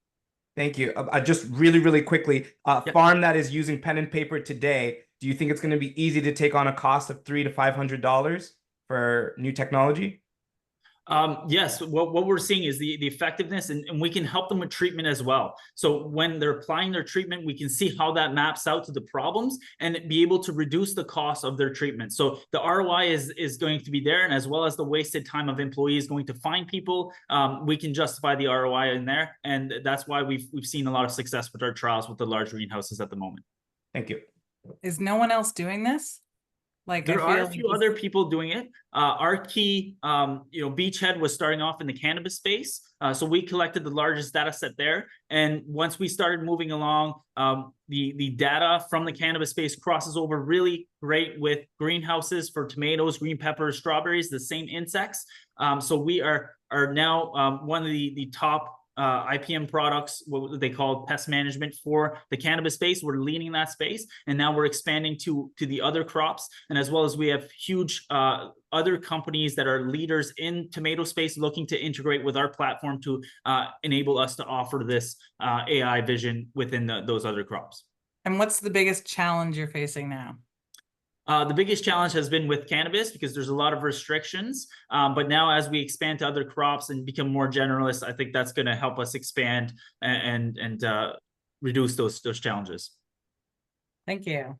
Thank you. Just really quickly, farm that is using pen and paper today, do you think it's going to be easy to take on a cost of $300 to $500 for new technology? Yes, what we're seeing is the effectiveness, and we can help them with treatment as well. So when they're applying their treatment, we can see how that maps out to the problems and be able to reduce the cost of their treatment. So the ROI is going to be there, and as well as the wasted time of employees going to find people, we can justify the ROI in there, and that's why we've seen a lot of success with our trials with the large greenhouses at the moment. Thank you. Is no one else doing this? Like, there are a few other people doing it. Our key, beachhead was starting off in the cannabis space. So we collected the largest data set there. And once we started moving along, the data from the cannabis space crosses over really great with greenhouses for tomatoes, green peppers, strawberries, the same insects. So we are now one of the top IPM products, what they call pest management for the cannabis space. We're leading that space, and now we're expanding to the other crops, and as well as we have huge other companies that are leaders in tomato space looking to integrate with our platform to enable us to offer this AI vision within those other crops. And what's the biggest challenge you're facing now? The biggest challenge has been with cannabis because there's a lot of restrictions. But now as we expand to other crops and become more generalist, I think that's going to help us expand and reduce those challenges. Thank you.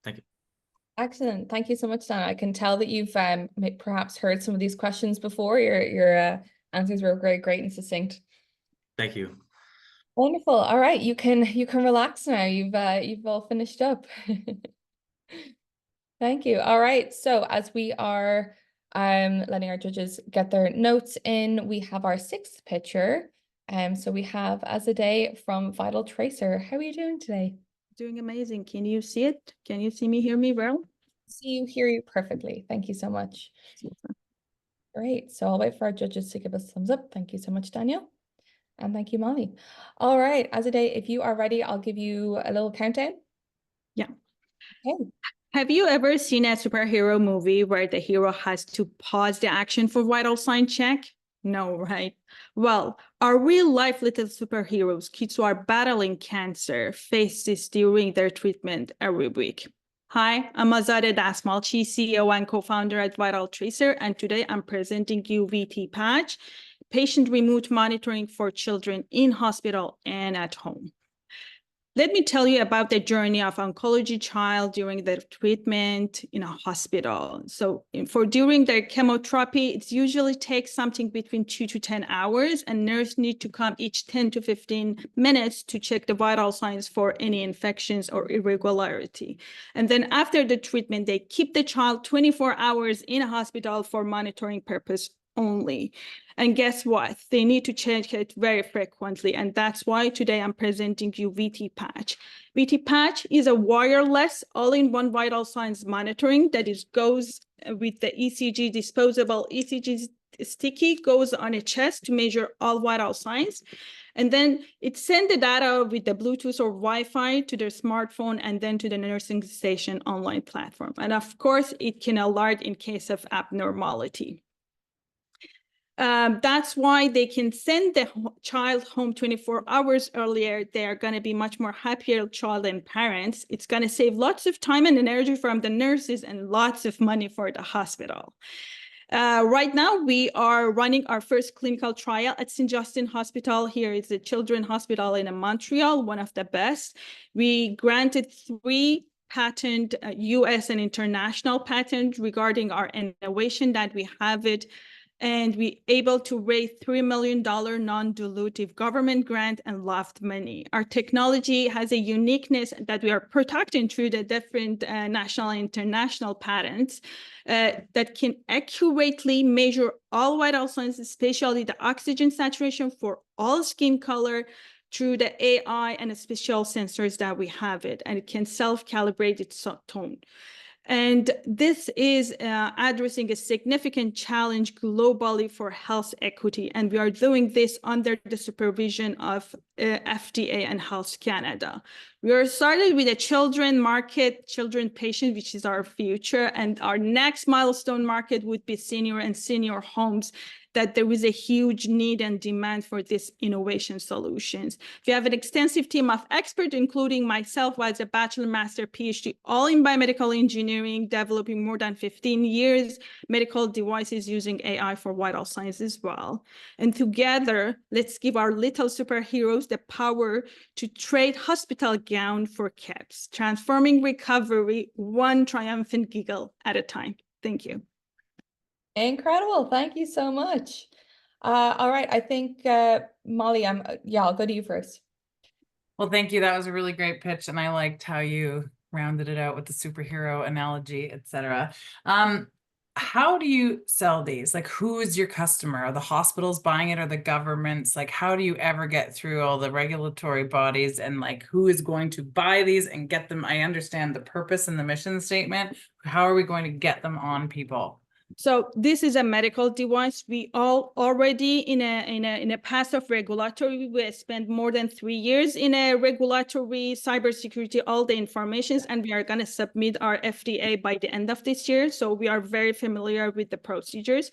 Thank you. Excellent. Thank you so much, Dan. I can tell that you've perhaps heard some of these questions before. Your answers were great and succinct. Thank you. Wonderful. All right, you can relax now. You've all finished up. Thank you. All right. So as we are letting our judges get their notes in, we have our sixth pitcher. So we have Azadeh from Vital Tracer. How are you doing today? Doing amazing. Can you see it? Can you see me, hear me well? See you, hear you perfectly. Thank you so much. Great. So I'll wait for our judges to give us thumbs up. Thank you so much, Daniel. And thank you, Molly. All right, Azadeh, if you are ready, I'll give you a little countdown. Yeah. Okay. Have you ever seen a superhero movie where the hero has to pause the action for vital sign check? No, right? Well, our real life little superheroes, kids who are battling cancer, face this during their treatment every week. Hi, I'm Azadeh Dasmalchi, CEO and co-founder at Vital Tracer, and today I'm presenting you VT Patch, patient remote monitoring for children in hospital and at home. Let me tell you about the journey of oncology child during their treatment in a hospital. So during their chemotherapy, it usually takes something between 2 to 10 hours, and nurse need to come each 10 to 15 minutes to check the vital signs for any infections or irregularity. And then after the treatment, they keep the child 24 hours in a hospital for monitoring purpose only. And guess what? They need to check it very frequently. And that's why today I'm presenting you VT Patch. VT Patch is a wireless all-in-one vital signs monitoring that goes with the ECG, disposable ECG sticky, goes on a chest to measure all vital signs. And then it sends the data with the Bluetooth or Wi-Fi to their smartphone and then to the nursing station online platform. And of course, it can alert in case of abnormality. That's why they can send the child home 24 hours earlier. They are going to be much more happier child and parents. It's going to save lots of time and energy from the nurses and lots of money for the hospital. Right now, we are running our first clinical trial at St. Justin Hospital. Here is the Children's Hospital in Montreal, one of the best. We granted 3 patent, US and international patents regarding our innovation that we have it. And we able to raise $3 million non-dilutive government grant and loft money. Our technology has a uniqueness that we are protecting through the different national and international patents that can accurately measure all vital signs, especially the oxygen saturation for all skin color through the AI and the special sensors that we have it, and it can self-calibrate its tone. And this is addressing a significant challenge globally for health equity. And we are doing this under the supervision of FDA and Health Canada. We are started with a children market, children patient, which is our future. And our next milestone market would be senior and senior homes, that there is a huge need and demand for this innovation solutions. We have an extensive team of experts, including myself, who has a bachelor, master, PhD, all in biomedical engineering, developing more than 15 years medical devices using AI for vital signs as well. And together, let's give our little superheroes the power to trade hospital gown for caps, transforming recovery one triumphant giggle at a time. Thank you. Incredible. Thank you so much. All right. I think, Molly, I'll go to you first. Well, thank you. That was a really great pitch. And I liked how you rounded it out with the superhero analogy, etc. How do you sell these? Like, who is your customer? Are the hospitals buying it or the governments? Like, how do you ever get through all the regulatory bodies, and like, who is going to buy these and get them? I understand the purpose and the mission statement. How are we going to get them on people? So this is a medical device. We all already in a path of regulatory. We spent more than 3 years in a regulatory cybersecurity, all the informations, and we are going to submit our FDA by the end of this year. So we are very familiar with the procedures.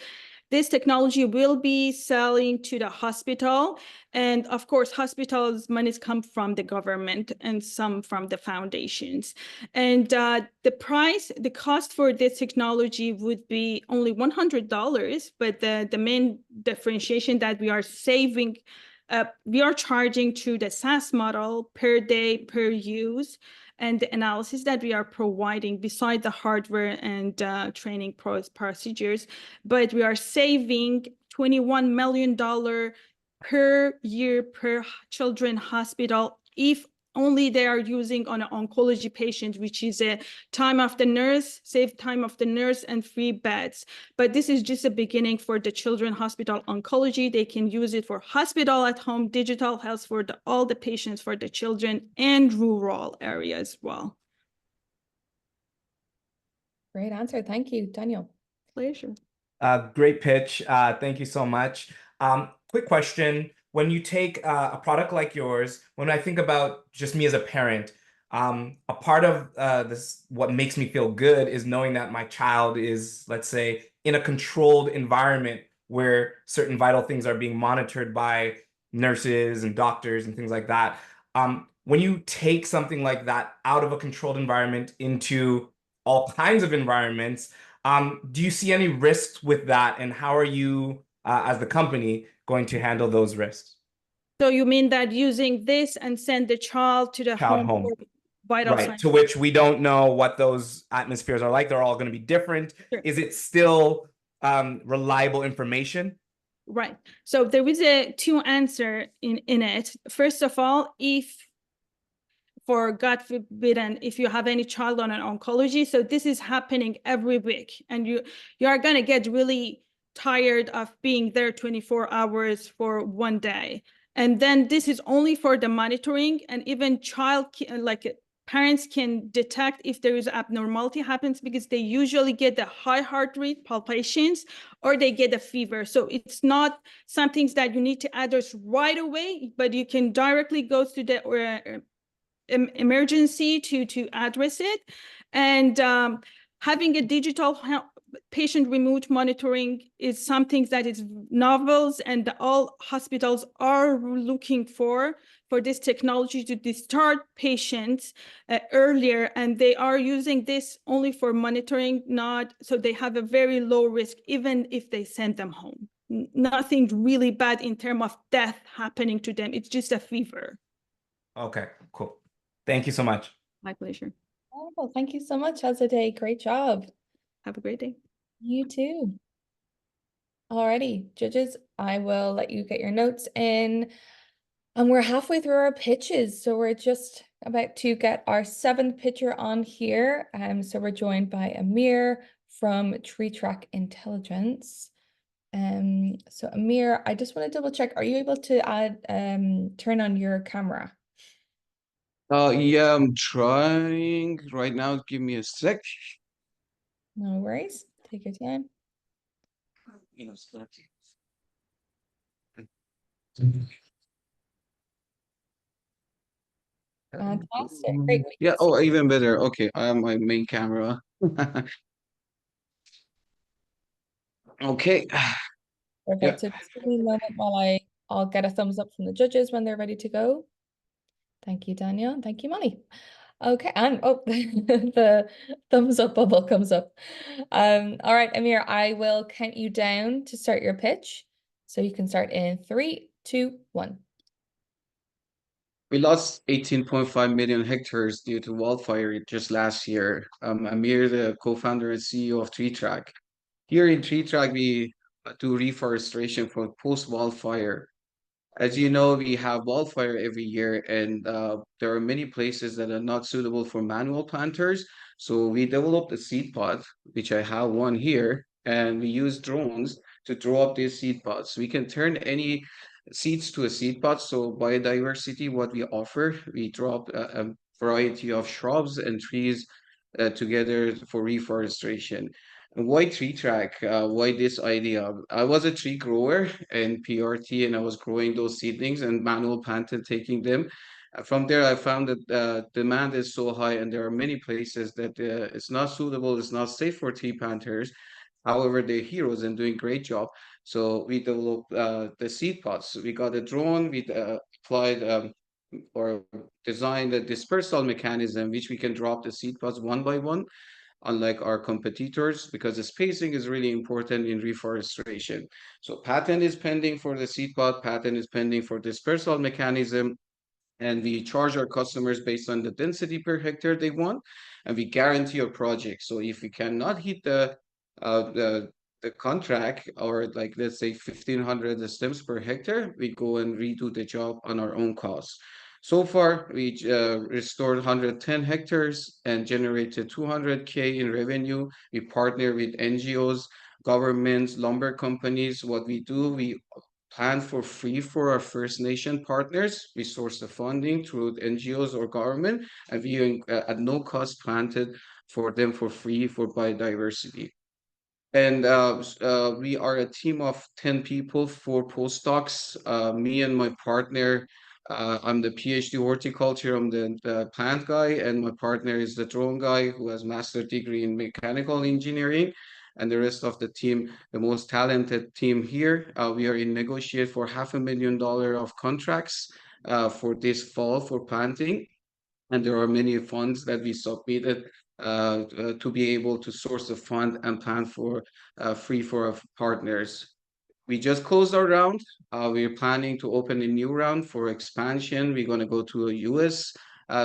This technology will be selling to the hospital. And of course, hospitals' monies come from the government and some from the foundations. And the cost for this technology would be only $100, but the main differentiation that we are saving, we are charging through the SaaS model per day, per use, and the analysis that we are providing beside the hardware and training procedures. But we are saving $21 million per year per children's hospital if only they are using on an oncology patient, which is a time of the nurse, save time of the nurse and free beds. But this is just a beginning for the children's hospital oncology. They can use it for hospital at home, digital health for all the patients, for the children, and rural area as well. Great answer. Thank you, Daniel. Pleasure. Great pitch. Thank you so much. Quick question. When you take a product like yours, when I think about just me as a parent, a part of this, what makes me feel good is knowing that my child is, let's say, in a controlled environment where certain vital things are being monitored by nurses and doctors and things like that. when you take something like that out of a controlled environment into all kinds of environments, do you see any risks with that? And how are you, as the company, going to handle those risks? So you mean that using this and send the child to the Child home home. for vital Right, signs? to which we don't know what those atmospheres are like. They're all going to be different. Sure. Is it still reliable information? Right. So there is a two answer in it. First of all, if for God forbid, if you have any child on an oncology, so this is happening every week, and you are going to get really tired of being there 24 hours for one day. And then this is only for the monitoring, and even parents can detect if there is abnormality happens, because they usually get the high heart rate palpitations or they get a fever. So it's not something that you need to address right away, but you can directly go to the emergency to address it. And having a digital patient remote monitoring is something that is novel, and all hospitals are looking for this technology to discharge patients earlier, and they are using this only for monitoring, not so they have a very low risk even if they send them home. Nothing really bad in terms of death happening to them. It's just a fever. Okay, cool. Thank you so much. My pleasure. Oh, thank you so much, Azadeh. Great job. Have a great day. You too. Alrighty, judges, I will let you get your notes in. And we're halfway through our pitches, so we're just about to get our 7th pitcher on here. So we're joined by Amir from Tree Track Intelligence. So Amir, I just want to double check. Are you able to turn on your camera? Yeah, I'm trying right now. Give me a sec. No worries. Take your time. Fantastic. Great. Yeah, oh, even better. Okay, I have my main camera. Okay. Perfect. So just give me a moment while I'll get a thumbs up from the judges when they're ready to go. Thank you, Daniel. Thank you, Molly. Okay, and oh, the thumbs up bubble comes up. All right, Amir, I will count you down to start your pitch. So you can start in 3, 2, 1. We lost 18.5 million hectares due to wildfire just last year. Amir, the co-founder and CEO of Tree Track. Here in Tree Track, we do reforestation for post-wildfire. As you know, we have wildfire every year, and there are many places that are not suitable for manual planters. So we developed a seed pod, which I have one here, and we use drones to draw up these seed pods. We can turn any seeds to a seed pod. So biodiversity, what we offer, we drop a variety of shrubs and trees together for reforestation. And why Tree Track? Why this idea? I was a tree grower in PRT, and I was growing those seedlings and manual planted, taking them. From there, I found that demand is so high, and there are many places that it's not suitable, it's not safe for tree planters. However, they're heroes and doing great job. So we developed the seed pods. We got a drone. We applied or designed a dispersal mechanism, which we can drop the seed pods one by one, unlike our competitors, because the spacing is really important in reforestation. So patent is pending for the seed pod, patent is pending for dispersal mechanism, and we charge our customers based on the density per hectare they want, and we guarantee a project. So if we cannot hit the contract, or like let's say 1,500 stems per hectare, we go and redo the job on our own cost. So far, we restored 110 hectares and generated 200K in revenue. We partner with NGOs, governments, lumber companies. What we do, we plan for free for our First Nation partners. We source the funding through NGOs or government, and we at no cost planted for them for free for biodiversity. And we are a team of 10 people, 4 postdocs. Me and my partner, I'm the PhD horticulture, I'm the plant guy, and my partner is the drone guy who has master's degree in mechanical engineering. And the rest of the team, the most talented team here. We are in negotiate for $500,000 of contracts for this fall for planting. And there are many funds that we submitted to be able to source the fund and plan for free for our partners. We just closed our round. We're planning to open a new round for expansion. We're going to go to the US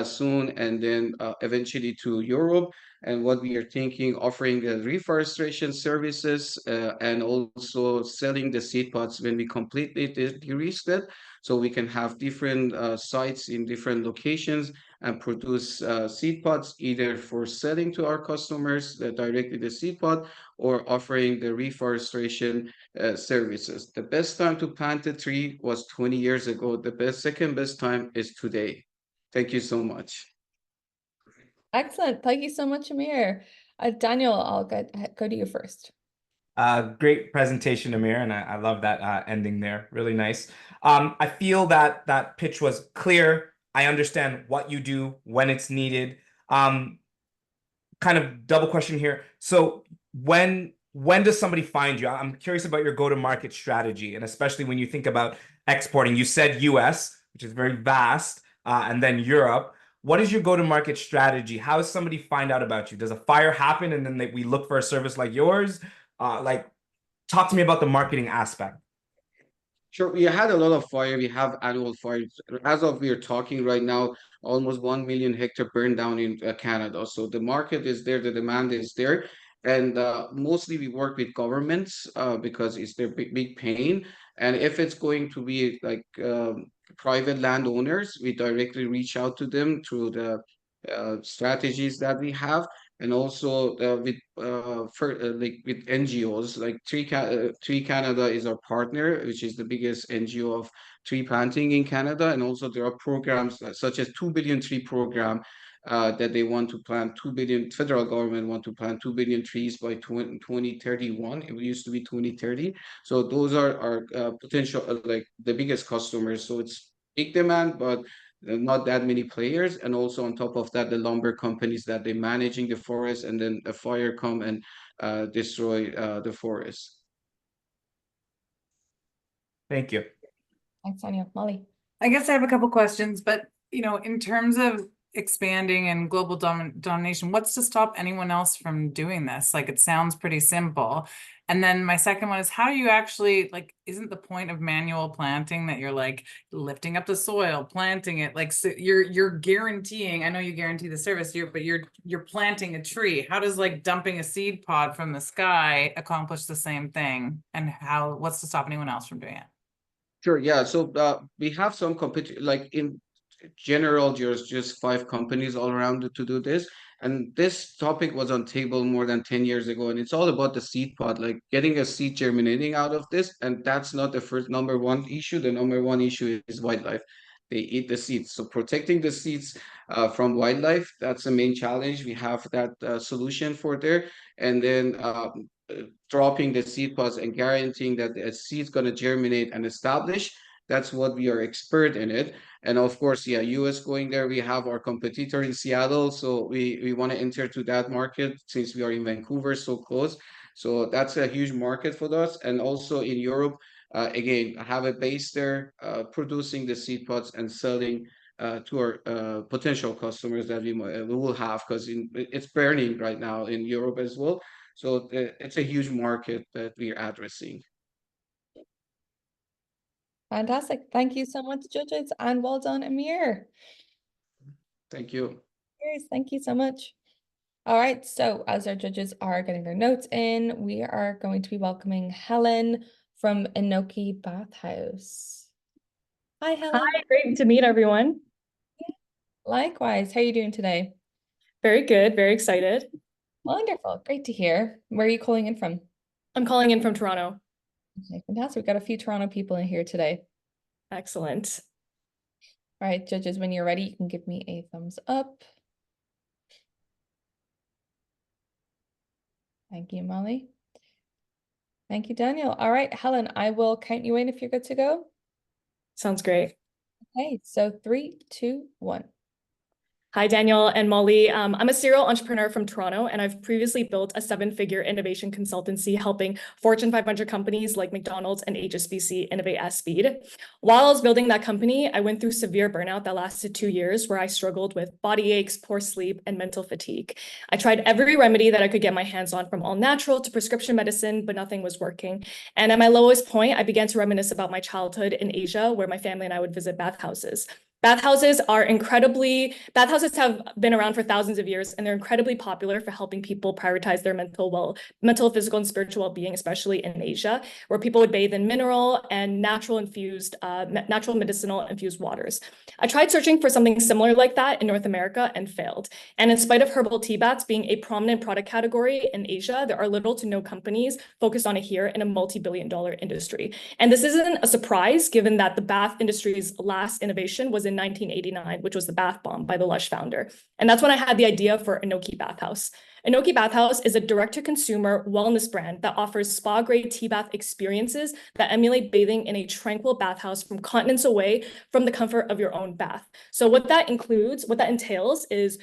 soon, and then eventually to Europe. And what we are thinking, offering reforestation services and also selling the seed pods when we completely de-risk it, so we can have different sites in different locations and produce seed pods either for selling to our customers directly the seed pod, or offering the reforestation services. The best time to plant a tree was 20 years ago. The second best time is today. Thank you so much. Excellent. Thank you so much, Amir. Daniel, I'll go to you first. Great presentation, Amir, and I love that ending there. Really nice. I feel that that pitch was clear. I understand what you do, when it's needed. Kind of double question here. So when does somebody find you? I'm curious about your go-to-market strategy, and especially when you think about exporting. You said US, which is very vast, and then Europe. What is your go-to-market strategy? How does somebody find out about you? Does a fire happen and then we look for a service like yours? Like, talk to me about the marketing aspect. Sure, we had a lot of fire. We have annual fires. As of we are talking right now, almost 1 million hectare burned down in Canada. So the market is there, the demand is there. And mostly we work with governments because it's their big pain. And if it's going to be like private landowners, we directly reach out to them through the strategies that we have. And also with with NGOs, like Tree Canada is our partner, which is the biggest NGO of tree planting in Canada. And also there are programs such as 2 billion tree program that they want to plant 2 billion, federal government want to plant 2 billion trees by 2031. It used to be 2030. So those are our potential, like the biggest customers. So it's big demand, but not that many players. And also on top of that, the lumber companies that they're managing the forest, and then a fire come and destroy the forest. Thank you. Thanks, Sonia. Molly. I guess I have a couple questions, but in terms of expanding and global domination, what's to stop anyone else from doing this? Like, it sounds pretty simple. And then my second one is, how do you actually, like, isn't the point of manual planting that you're like lifting up the soil, planting it, like, so you're guaranteeing, I know you guarantee the service, but you're planting a tree. How does like dumping a seed pod from the sky accomplish the same thing? And what's to stop anyone else from doing it? Sure, yeah. So we have some competition, like in general, there's just 5 companies all around to do this. And this topic was on table more than 10 years ago. And it's all about the seed pod, like getting a seed germinating out of this. And that's not the first number one issue. The number one issue is wildlife. They eat the seeds. So protecting the seeds from wildlife, that's the main challenge. We have that solution for there. And then dropping the seed pods and guaranteeing that the seed's going to germinate and establish. That's what we are expert in it. And of course, yeah, US going there, we have our competitor in Seattle. So we want to enter to that market since we are in Vancouver, so close. So that's a huge market for us. And also in Europe, again, have a base there, producing the seed pods and selling to our potential customers that we will have, because it's burning right now in Europe as well. So it's a huge market that we're addressing. Fantastic. Thank you so much, judges, and well done, Amir. Thank you. Cheers. Thank you so much. All right, so as our judges are getting their notes in, we are going to be welcoming Helen from Inoki Bathhouse. Hi, Helen. Hi, great to meet everyone. Likewise. How are you doing today? Very good, very excited. Wonderful. Great to hear. Where are you calling in from? I'm calling in from Toronto. Okay, fantastic. We've got a few Toronto people in here today. Excellent. All right, judges, when you're ready, you can give me a thumbs up. Thank you, Molly. Thank you, Daniel. All right, Helen, I will count you in if you're good to go. Sounds great. Okay, so 3, 2, 1. Hi, Daniel and Molly. I'm a serial entrepreneur from Toronto, and I've previously built a 7-figure innovation consultancy helping Fortune 500 companies like McDonald's and HSBC innovate at speed. While I was building that company, I went through severe burnout that lasted 2 years, where I struggled with body aches, poor sleep, and mental fatigue. I tried every remedy that I could get my hands on, from all natural to prescription medicine, but nothing was working. And at my lowest point, I began to reminisce about my childhood in Asia, where my family and I would visit bathhouses. Bathhouses have been around for thousands of years, and they're incredibly popular for helping people prioritize their mental, physical, and spiritual well-being, especially in Asia, where people would bathe in mineral and natural medicinal infused waters. I tried searching for something similar like that in North America and failed. And in spite of herbal tea baths being a prominent product category in Asia, there are little to no companies focused on it here in a multi-billion-dollar industry. And this isn't a surprise, given that the bath industry's last innovation was in 1989, which was the bath bomb by the Lush founder. And that's when I had the idea for Inoki Bathhouse. Inoki Bathhouse is a direct-to-consumer wellness brand that offers spa-grade tea bath experiences that emulate bathing in a tranquil bathhouse from continents away from the comfort of your own bath. So what that entails is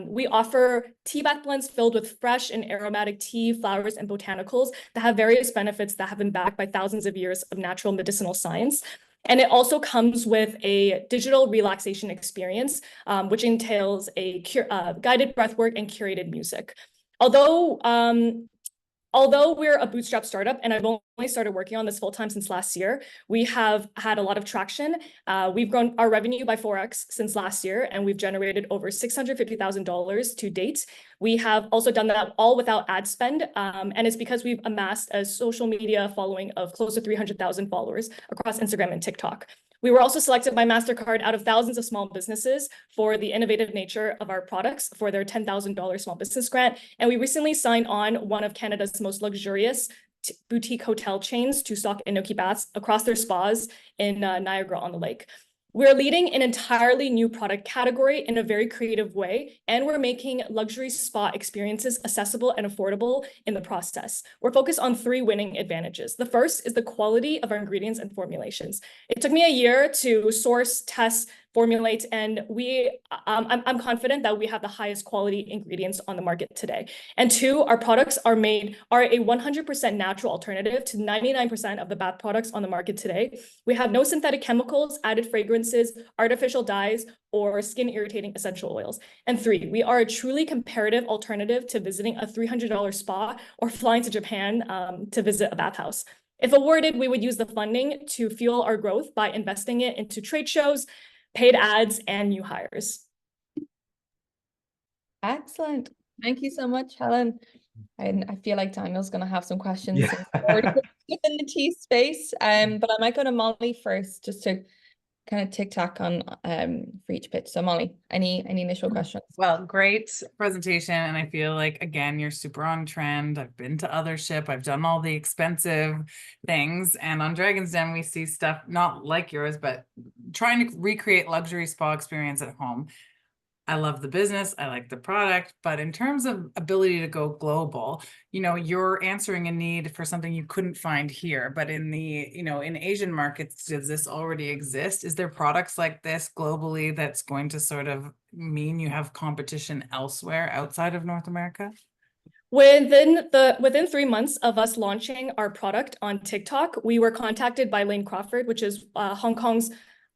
we offer tea bath blends filled with fresh and aromatic tea, flowers, and botanicals that have various benefits that have been backed by thousands of years of natural medicinal science. And it also comes with a digital relaxation experience, which entails a guided breathwork and curated music. Although we're a bootstrap startup and I've only started working on this full-time since last year, we have had a lot of traction. We've grown our revenue by 4x since last year, and we've generated over $650,000 to date. We have also done that all without ad spend, and it's because we've amassed a social media following of close to 300,000 followers across Instagram and TikTok. We were also selected by MasterCard out of thousands of small businesses for the innovative nature of our products for their $10,000 small business grant. And we recently signed on one of Canada's most luxurious boutique hotel chains to stock Inoki baths across their spas in Niagara-on-the-Lake. We're leading an entirely new product category in a very creative way, and we're making luxury spa experiences accessible and affordable in the process. We're focused on 3 winning advantages. The first is the quality of our ingredients and formulations. It took me a year to source, test, formulate, and I'm confident that we have the highest quality ingredients on the market today. And 2, our products are a 100% natural alternative to 99% of the bath products on the market today. We have no synthetic chemicals, added fragrances, artificial dyes, or skin irritating essential oils. And 3, we are a truly comparative alternative to visiting a $300 spa or flying to Japan to visit a bathhouse. If awarded, we would use the funding to fuel our growth by investing it into trade shows, paid ads, and new hires. Excellent. Thank you so much, Helen. I feel like Daniel's going to have some questions within the tea space, but I might go to Molly first just to kind of tic-tac on for each pitch. So Molly, any initial questions? Well, great presentation. And I feel like, again, you're super on trend. I've been to Othership. I've done all the expensive things. And on Dragon's Den, we see stuff not like yours, but trying to recreate luxury spa experience at home. I love the business, I like the product, but in terms of ability to go global, you know, you're answering a need for something you couldn't find here, but in the, you know, in Asian markets, does this already exist? Is there products like this globally that's going to sort of mean you have competition elsewhere outside of North America? Within 3 months of us launching our product on TikTok, we were contacted by Lane Crawford, which is Hong Kong's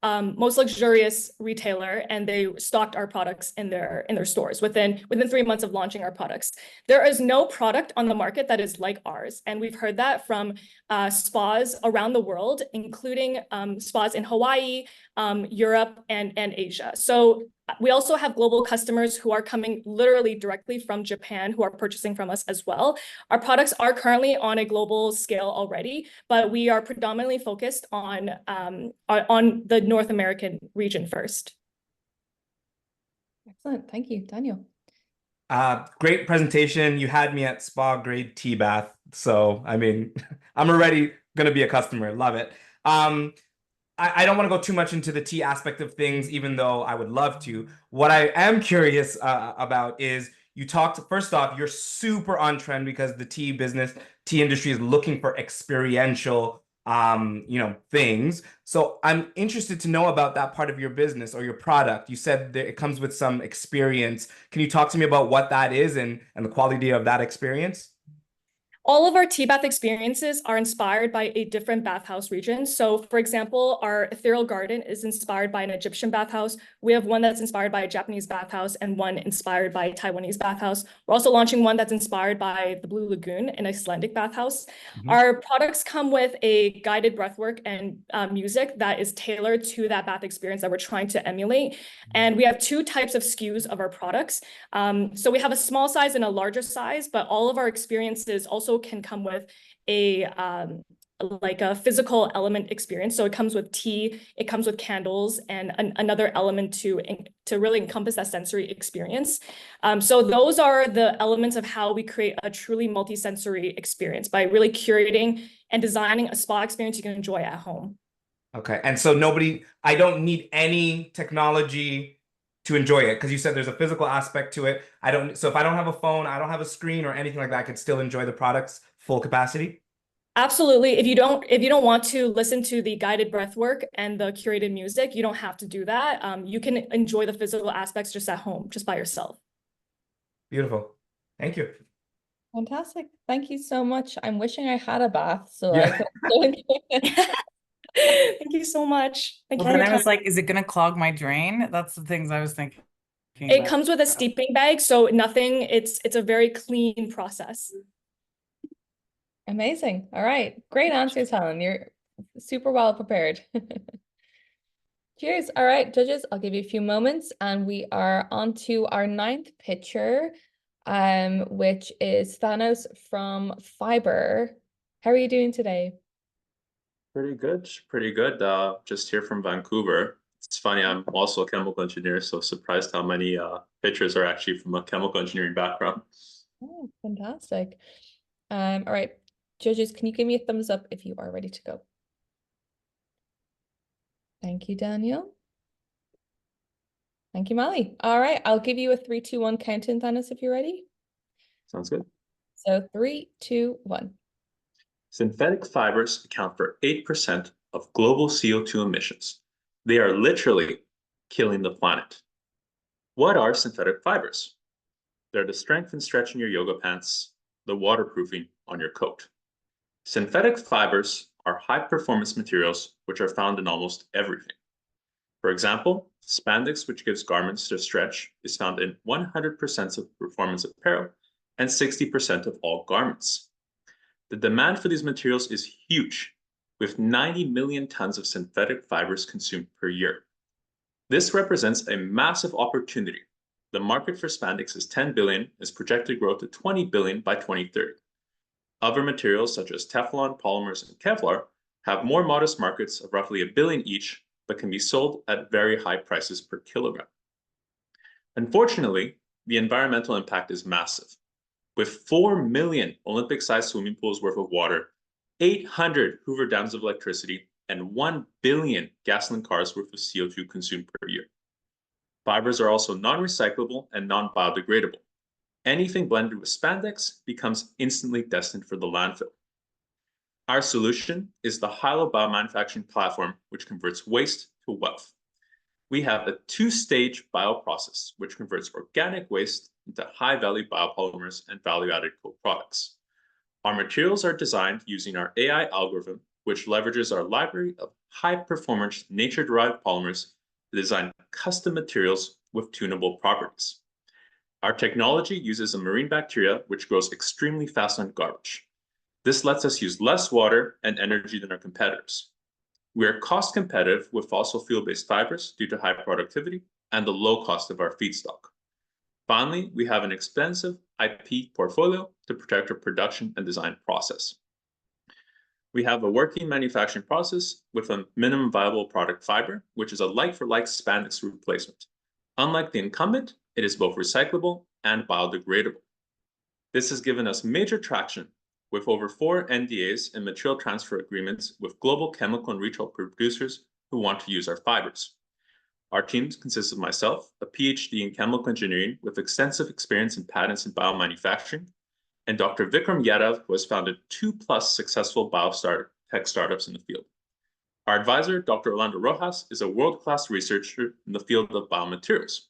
most luxurious retailer, and they stocked our products in their stores within 3 months of launching our products. There is no product on the market that is like ours, and we've heard that from spas around the world, including spas in Hawaii, Europe, and Asia. So we also have global customers who are coming literally directly from Japan who are purchasing from us as well. Our products are currently on a global scale already, but we are predominantly focused on the North American region first. Excellent. Thank you, Daniel. Great presentation. You had me at spa grade tea bath. So, I mean, I'm already going to be a customer. Love it. I don't want to go too much into the tea aspect of things, even though I would love to. What I am curious about is you talked, first off, you're super on trend because the tea industry is looking for experiential things. So I'm interested to know about that part of your business or your product. You said that it comes with some experience. Can you talk to me about what that is and the quality of that experience? All of our tea bath experiences are inspired by a different bathhouse region. So for example, our ethereal garden is inspired by an Egyptian bathhouse. We have one that's inspired by a Japanese bathhouse and one inspired by a Taiwanese bathhouse. We're also launching one that's inspired by the Blue Lagoon, an Icelandic bathhouse. Our products come with a guided breathwork and music that is tailored to that bath experience that we're trying to emulate. And we have two types of SKUs of our products. So we have a small size and a larger size, but all of our experiences also can come with a like a physical element experience. So it comes with tea, it comes with candles, and another element to really encompass that sensory experience. So those are the elements of how we create a truly multi-sensory experience by really curating and designing a spa experience you can enjoy at home. Okay, and so I don't need any technology to enjoy it, because you said there's a physical aspect to it. So if I don't have a phone, I don't have a screen or anything like that, I could still enjoy the product's full capacity? Absolutely. If you don't want to listen to the guided breath work and the curated music, you don't have to do that. You can enjoy the physical aspects just at home, just by yourself. Beautiful. Thank you. Fantastic. Thank you so much. I'm wishing I had a bath so Yeah. I could enjoy it. Thank you so much. Thank you for Then your I time. was like, is it going to clog my drain? That's the things I was thinking. It comes with a steeping bag, so nothing, it's a very clean process. Amazing. All right. Great answers, Helen. You're super well prepared. Cheers. All right, judges, I'll give you a few moments and we are on to our 9th pitcher, which is Thanos from Fiber. How are you doing today? Pretty good, pretty good. Just here from Vancouver. It's funny, I'm also a chemical engineer, so surprised how many pitchers are actually from a chemical engineering background. Oh, fantastic. All right, judges, can you give me a thumbs up if you are ready to go? Thank you, Daniel. Thank you, Molly. All right, I'll give you a 3, 2, 1 count in, Thanos, if you're ready. Sounds good. So 3, 2, 1. Synthetic fibers account for 8% of global CO2 emissions. They are literally killing the planet. What are synthetic fibers? They're the strength and stretch in your yoga pants, the waterproofing on your coat. Synthetic fibers are high-performance materials which are found in almost everything. For example, spandex, which gives garments their stretch, is found in 100% of performance apparel and 60% of all garments. The demand for these materials is huge, with 90 million tons of synthetic fibers consumed per year. This represents a massive opportunity. The market for spandex is 10 billion, is projected to grow to 20 billion by 2030. Other materials such as Teflon, polymers, and Kevlar have more modest markets of roughly $1 billion each, but can be sold at very high prices per kilogram. Unfortunately, the environmental impact is massive. With 4 million Olympic-sized swimming pools worth of water, 800 Hoover dams of electricity, and 1 billion gasoline cars worth of CO2 consumed per year. Fibers are also non-recyclable and non-biodegradable. Anything blended with spandex becomes instantly destined for the landfill. Our solution is the Hilo biomanufacturing platform, which converts waste to wealth. We have a 2-stage bioprocess, which converts organic waste into high-value biopolymers and value-added co-products. Our materials are designed using our AI algorithm, which leverages our library of high-performance nature-derived polymers to design custom materials with tunable properties. Our technology uses a marine bacteria which grows extremely fast on garbage. This lets us use less water and energy than our competitors. We are cost competitive with fossil fuel-based fibers due to high productivity and the low cost of our feedstock. Finally, we have an extensive IP portfolio to protect our production and design process. We have a working manufacturing process with a minimum viable product fiber, which is a like-for-like spandex replacement. Unlike the incumbent, it is both recyclable and biodegradable. This has given us major traction with over 4 NDAs and material transfer agreements with global chemical and retail producers who want to use our fibers. Our team consists of myself, a PhD in chemical engineering with extensive experience in patents and biomanufacturing, and Dr. Vikram Yadav, who has founded 2+ successful biostartup tech startups in the field. Our advisor, Dr. Orlando Rojas, is a world-class researcher in the field of biomaterials.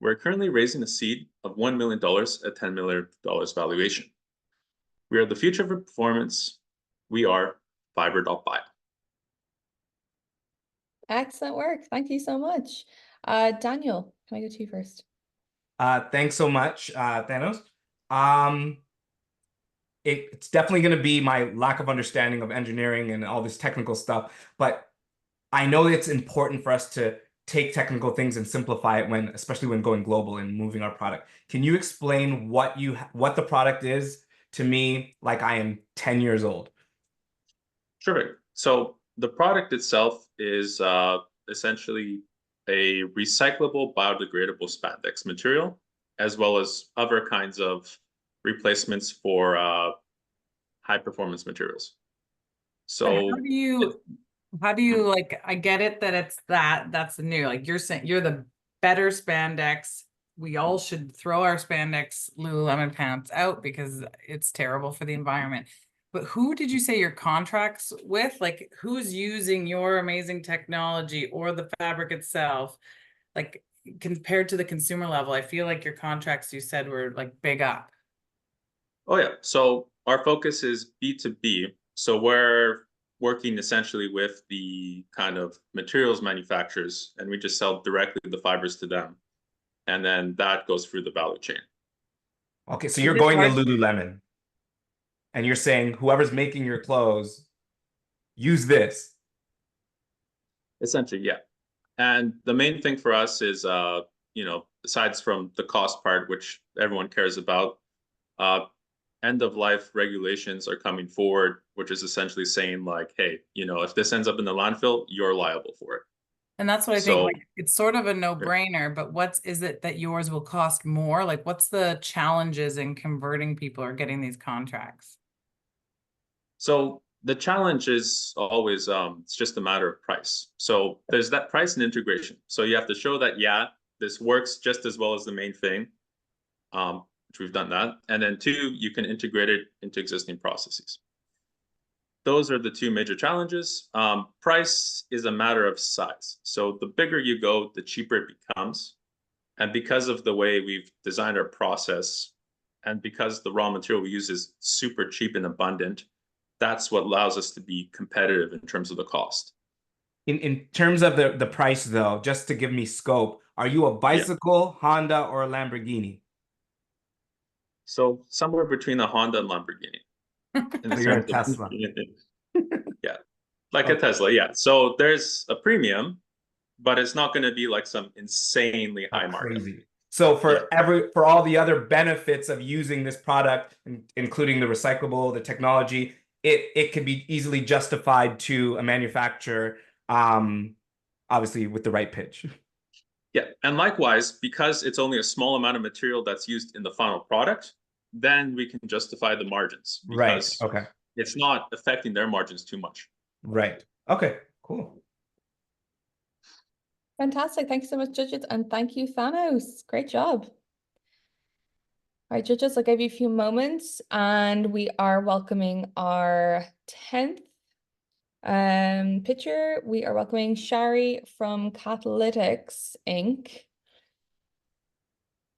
We're currently raising a seed of $1 million at $10 million valuation. We are the future of performance. We are Fiber.bio. Excellent work. Thank you so much. Daniel, can I go to you first? Thanks so much, Thanos. It's definitely going to be my lack of understanding of engineering and all this technical stuff, but I know it's important for us to take technical things and simplify it especially when going global and moving our product. Can you explain what the product is to me like I am 10 years old? Sure. So the product itself is essentially a recyclable, biodegradable spandex material, as well as other kinds of replacements for high performance materials. So how do you like, I get it that that's the new, like you're saying you're the better spandex. We all should throw our spandex Lululemon pants out because it's terrible for the environment. But who did you say your contracts with? Like who's using your amazing technology or the fabric itself? Like compared to the consumer level, I feel like your contracts you said were like big up. Oh yeah, so our focus is B2B. So we're working essentially with the kind of materials manufacturers, and we just sell directly the fibers to them. And then that goes through the value chain. Okay, so you're going to Lululemon and you're saying whoever's making your clothes, use this. Essentially, yeah. And the main thing for us is, besides from the cost part, which everyone cares about, end of life regulations are coming forward, which is essentially saying like, hey, if this ends up in the landfill, you're liable for it. And that's what I think, like, it's sort of a no-brainer, but is it that yours will cost more? Like, what's the challenges in converting people or getting these contracts? So the challenge is always, it's just a matter of price. So there's that price and integration. So you have to show that, yeah, this works just as well as the main thing. Which we've done that. And then 2, you can integrate it into existing processes. Those are the 2 major challenges. Price is a matter of size. So the bigger you go, the cheaper it becomes. And because of the way we've designed our process, and because the raw material we use is super cheap and abundant, that's what allows us to be competitive in terms of the cost. In terms of the price, though, just to give me scope, are you a bicycle, Honda, or a Lamborghini? So somewhere between a Honda and Lamborghini. So you're a Tesla. Yeah, like a Tesla, yeah. So there's a premium, but it's not going to be like some insanely high markup. Crazy. So for all the other benefits of using this product, including the recyclable, the technology, it could be easily justified to a manufacturer, obviously with the right pitch. Yeah, and likewise, because it's only a small amount of material that's used in the final product, then we can justify the margins because it's not affecting their margins too much. Right. Okay, cool. Fantastic. Thank you so much, judges. And thank you, Thanos. Great job. All right, judges, I'll give you a few moments and we are welcoming our 10th pitcher. We are welcoming Shari from Catalytics Inc.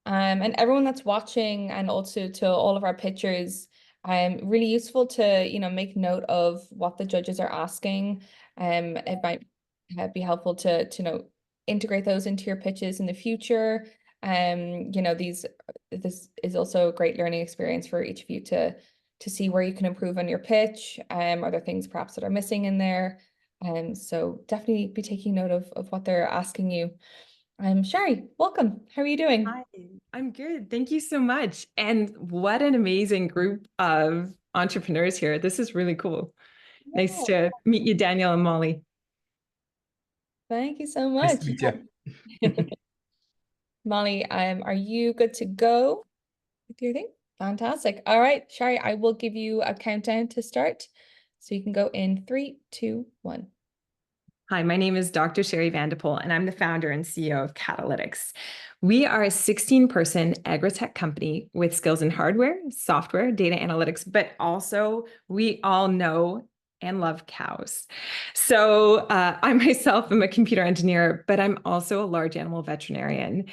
And everyone that's watching, and also to all of our pitchers, really useful to make note of what the judges are asking. It might be helpful to integrate those into your pitches in the future. This is also a great learning experience for each of you to see where you can improve on your pitch. Are there things perhaps that are missing in there? So definitely be taking note of what they're asking you. Shari, welcome. How are you doing? Hi, I'm good. Thank you so much. And what an amazing group of entrepreneurs here. This is really cool. Yeah. Nice to meet you, Daniel and Molly. Thank you so much. Nice to meet you. Molly, are you good to go with your thing? Fantastic. All right, Shari, I will give you a countdown to start. So you can go in 3, 2, 1. Hi, my name is Dr. Shari Vandepoel, and I'm the founder and CEO of Catalytics. We are a 16-person agri-tech company with skills in hardware, software, data analytics, but also we all know and love cows. So I myself am a computer engineer, but I'm also a large animal veterinarian.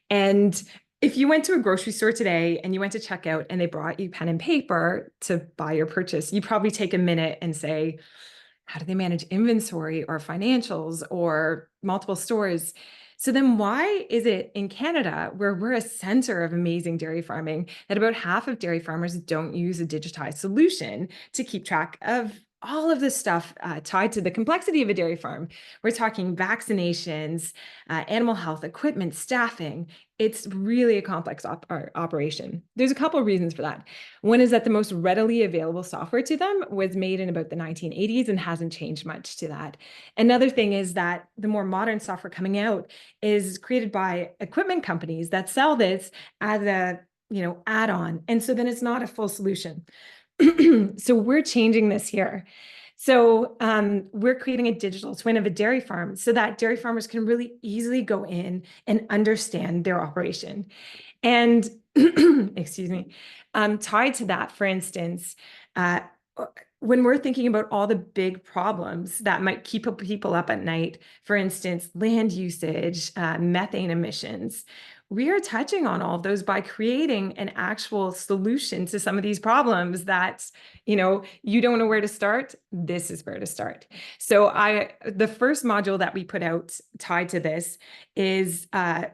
And if you went to a grocery store today and you went to check out and they brought you pen and paper to buy your purchase, you probably take a minute and say, how do they manage inventory or financials or multiple stores? So then why is it in Canada, where we're a center of amazing dairy farming, that about half of dairy farmers don't use a digitized solution to keep track of all of this stuff tied to the complexity of a dairy farm? We're talking vaccinations, animal health, equipment, staffing. It's really a complex operation. There's a couple of reasons for that. One is that the most readily available software to them was made in about the 1980s and hasn't changed much to that. Another thing is that the more modern software coming out is created by equipment companies that sell this as a add-on. And so then it's not a full solution. So we're changing this here. So we're creating a digital twin of a dairy farm so that dairy farmers can really easily go in and understand their operation. And excuse me, tied to that, for instance, when we're thinking about all the big problems that might keep people up at night, for instance, land usage, methane emissions, we are touching on all of those by creating an actual solution to some of these problems that, you don't know where to start. This is where to start. So the first module that we put out tied to this is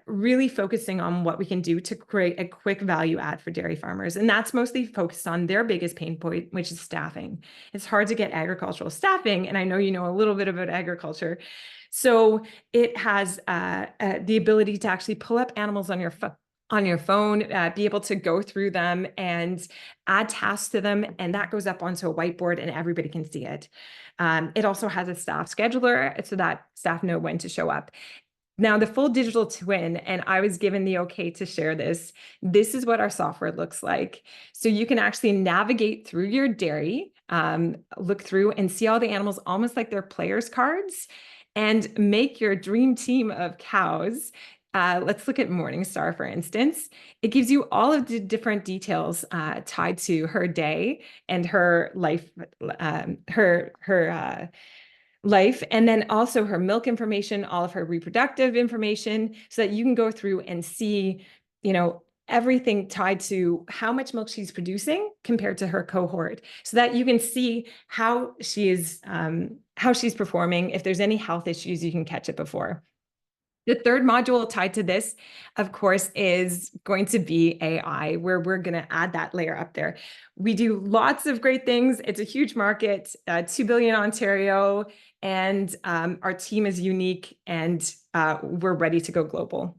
really focusing on what we can do to create a quick value add for dairy farmers. And that's mostly focused on their biggest pain point, which is staffing. It's hard to get agricultural staffing. And I know you know a little bit about agriculture. So it has the ability to actually pull up animals on your phone, be able to go through them and add tasks to them. And that goes up onto a whiteboard and everybody can see it. It also has a staff scheduler so that staff know when to show up. Now, the full digital twin, and I was given the okay to share this. This is what our software looks like. So you can actually navigate through your dairy, look through and see all the animals almost like they're players cards, and make your dream team of cows. Let's look at Morningstar, for instance. It gives you all of the different details tied to her day and her life, life, and then also her milk information, all of her reproductive information, so that you can go through and see, everything tied to how much milk she's producing compared to her cohort, so that you can see how she's performing. If there's any health issues, you can catch it before. The third module tied to this, of course, is going to be AI, where we're going to add that layer up there. We do lots of great things. It's a huge market, 2 billion Ontario, and our team is unique, and we're ready to go global.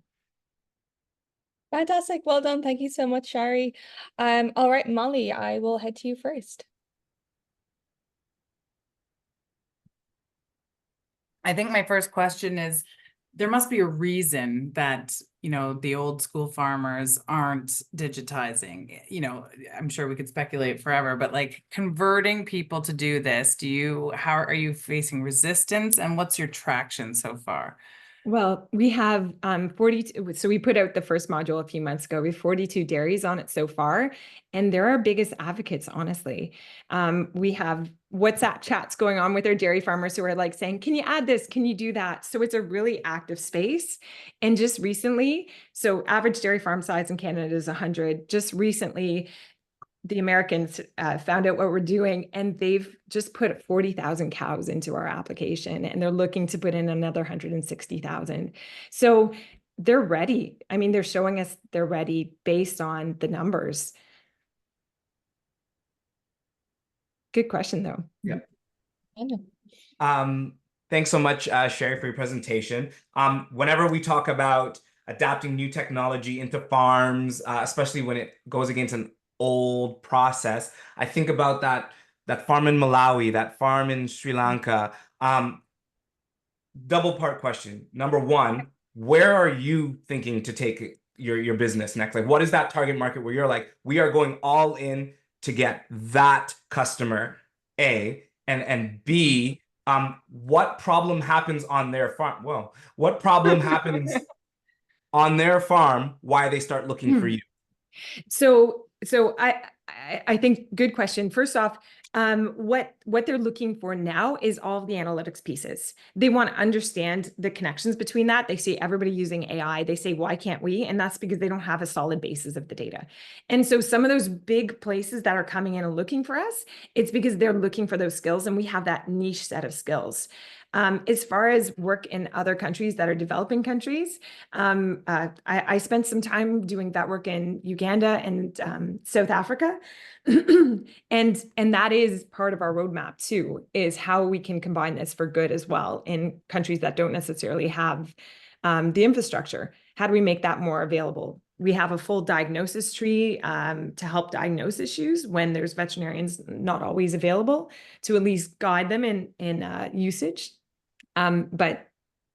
Fantastic. Well done. Thank you so much, Shari. All right, Molly, I will head to you first. I think my first question is, there must be a reason that, the old school farmers aren't digitizing. I'm sure we could speculate forever, but like converting people to do this, how are you facing resistance, and what's your traction so far? Well, we have 42. So we put out the first module a few months ago. We have 42 dairies on it so far, and they're our biggest advocates, honestly. We have WhatsApp chats going on with our dairy farmers who are like saying, can you add this? Can you do that? So it's a really active space. And just recently, so average dairy farm size in Canada is 100. Just recently, the Americans found out what we're doing, and they've just put 40,000 cows into our application, and they're looking to put in another 160,000. So they're ready. I mean, they're showing us they're ready based on the numbers. Good question, though. Yeah. Thanks so much, Shari, for your presentation. Whenever we talk about adapting new technology into farms, especially when it goes against an old process, I think about that farm in Malawi, that farm in Sri Lanka. Double part question. Number one, where are you thinking to take your business next? Like, what is that target market where you're like, we are going all in to get that customer, A, and B, what problem happens on their farm? Well, what problem happens on their farm? Why they start looking for you? So I think good question. First off, what they're looking for now is all of the analytics pieces. They want to understand the connections between that. They see everybody using AI. They say, why can't we? And that's because they don't have a solid basis of the data. And so some of those big places that are coming in and looking for us, it's because they're looking for those skills, and we have that niche set of skills. As far as work in other countries that are developing countries, I spent some time doing that work in Uganda and South Africa. and that is part of our roadmap too, is how we can combine this for good as well in countries that don't necessarily have the infrastructure. How do we make that more available? We have a full diagnosis tree to help diagnose issues when there's veterinarians not always available, to at least guide them in usage. But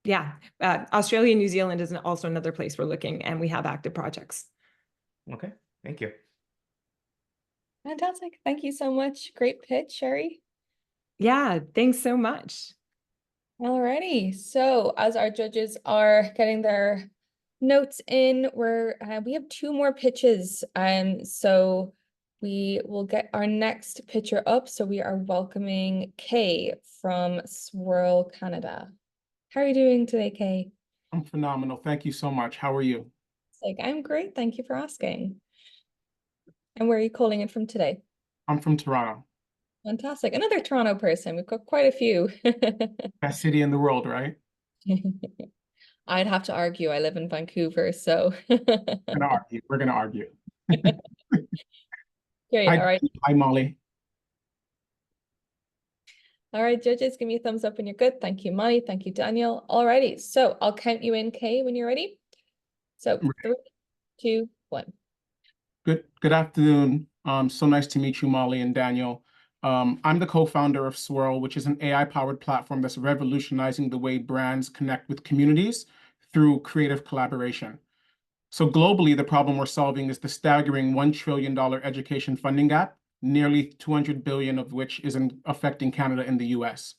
yeah, Australia and New Zealand is also another place we're looking, and we have active projects. Okay, thank you. Fantastic. Thank you so much. Great pitch, Sherry. Yeah, thanks so much. Alrighty. So as our judges are getting their notes in, we have 2 more pitches. So we will get our next pitcher up. So we are welcoming Kay from Swirl, Canada. How are you doing today, Kay? I'm phenomenal. Thank you so much. How are you? I'm great. Thank you for asking. And where are you calling it from today? I'm from Toronto. Fantastic. Another Toronto person. We've got quite a few. Best city in the world, right? I'd have to argue. I live in Vancouver, so. We're gonna argue. We're gonna argue. Great. All right. Hi, Molly. All right, judges, give me a thumbs up when you're good. Thank you, Molly. Thank you, Daniel. All righty. So I'll count you in, Kay, when you're ready. So 3, 2, 1. Good afternoon. So nice to meet you, Molly and Daniel. I'm the co-founder of Swirl, which is an AI-powered platform that's revolutionizing the way brands connect with communities through creative collaboration. So globally, the problem we're solving is the staggering $1 trillion education funding gap, nearly 200 billion of which is affecting Canada and the US.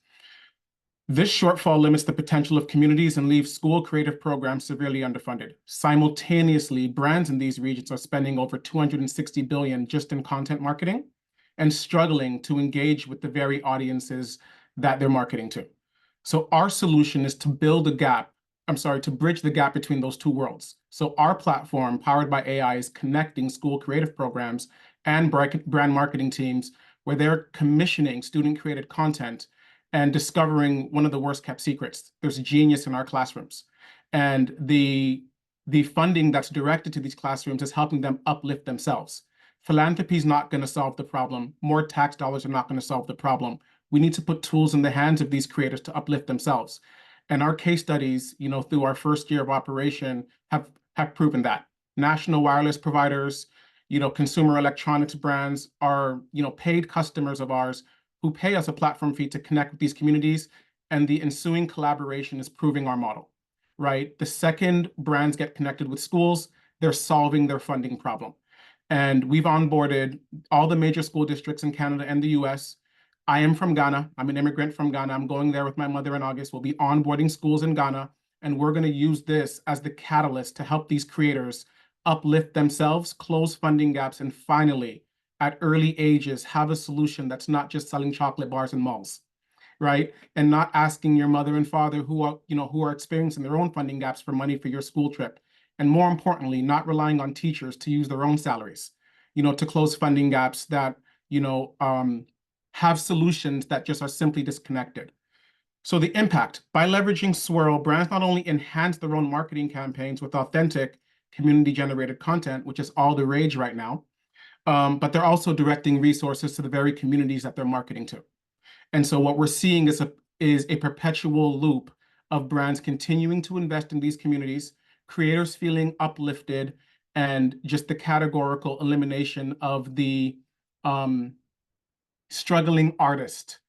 This shortfall limits the potential of communities and leaves school creative programs severely underfunded. Simultaneously, brands in these regions are spending over 260 billion just in content marketing and struggling to engage with the very audiences that they're marketing to. So our solution is to bridge the gap between those two worlds. So our platform, powered by AI, is connecting school creative programs and brand marketing teams where they're commissioning student-created content and discovering one of the worst kept secrets. There's genius in our classrooms. And the funding that's directed to these classrooms is helping them uplift themselves. Philanthropy is not going to solve the problem. More tax dollars are not going to solve the problem. We need to put tools in the hands of these creators to uplift themselves. And our case studies, through our first year of operation have proven that. National wireless providers, consumer electronics brands are, paid customers of ours who pay us a platform fee to connect with these communities, and the ensuing collaboration is proving our model, right? The second brands get connected with schools, they're solving their funding problem. And we've onboarded all the major school districts in Canada and the US. I am from Ghana. I'm an immigrant from Ghana. I'm going there with my mother in August. We'll be onboarding schools in Ghana, and we're going to use this as the catalyst to help these creators uplift themselves, close funding gaps, and finally, at early ages, have a solution that's not just selling chocolate bars in malls, right? And not asking your mother and father who are experiencing their own funding gaps for money for your school trip. And more importantly, not relying on teachers to use their own salaries, to close funding gaps that, have solutions that just are simply disconnected. So the impact, by leveraging Swirl, brands not only enhance their own marketing campaigns with authentic community-generated content, which is all the rage right now, but they're also directing resources to the very communities that they're marketing to. And so what we're seeing is a perpetual loop of brands continuing to invest in these communities, creators feeling uplifted, and just the categorical elimination of the struggling artist,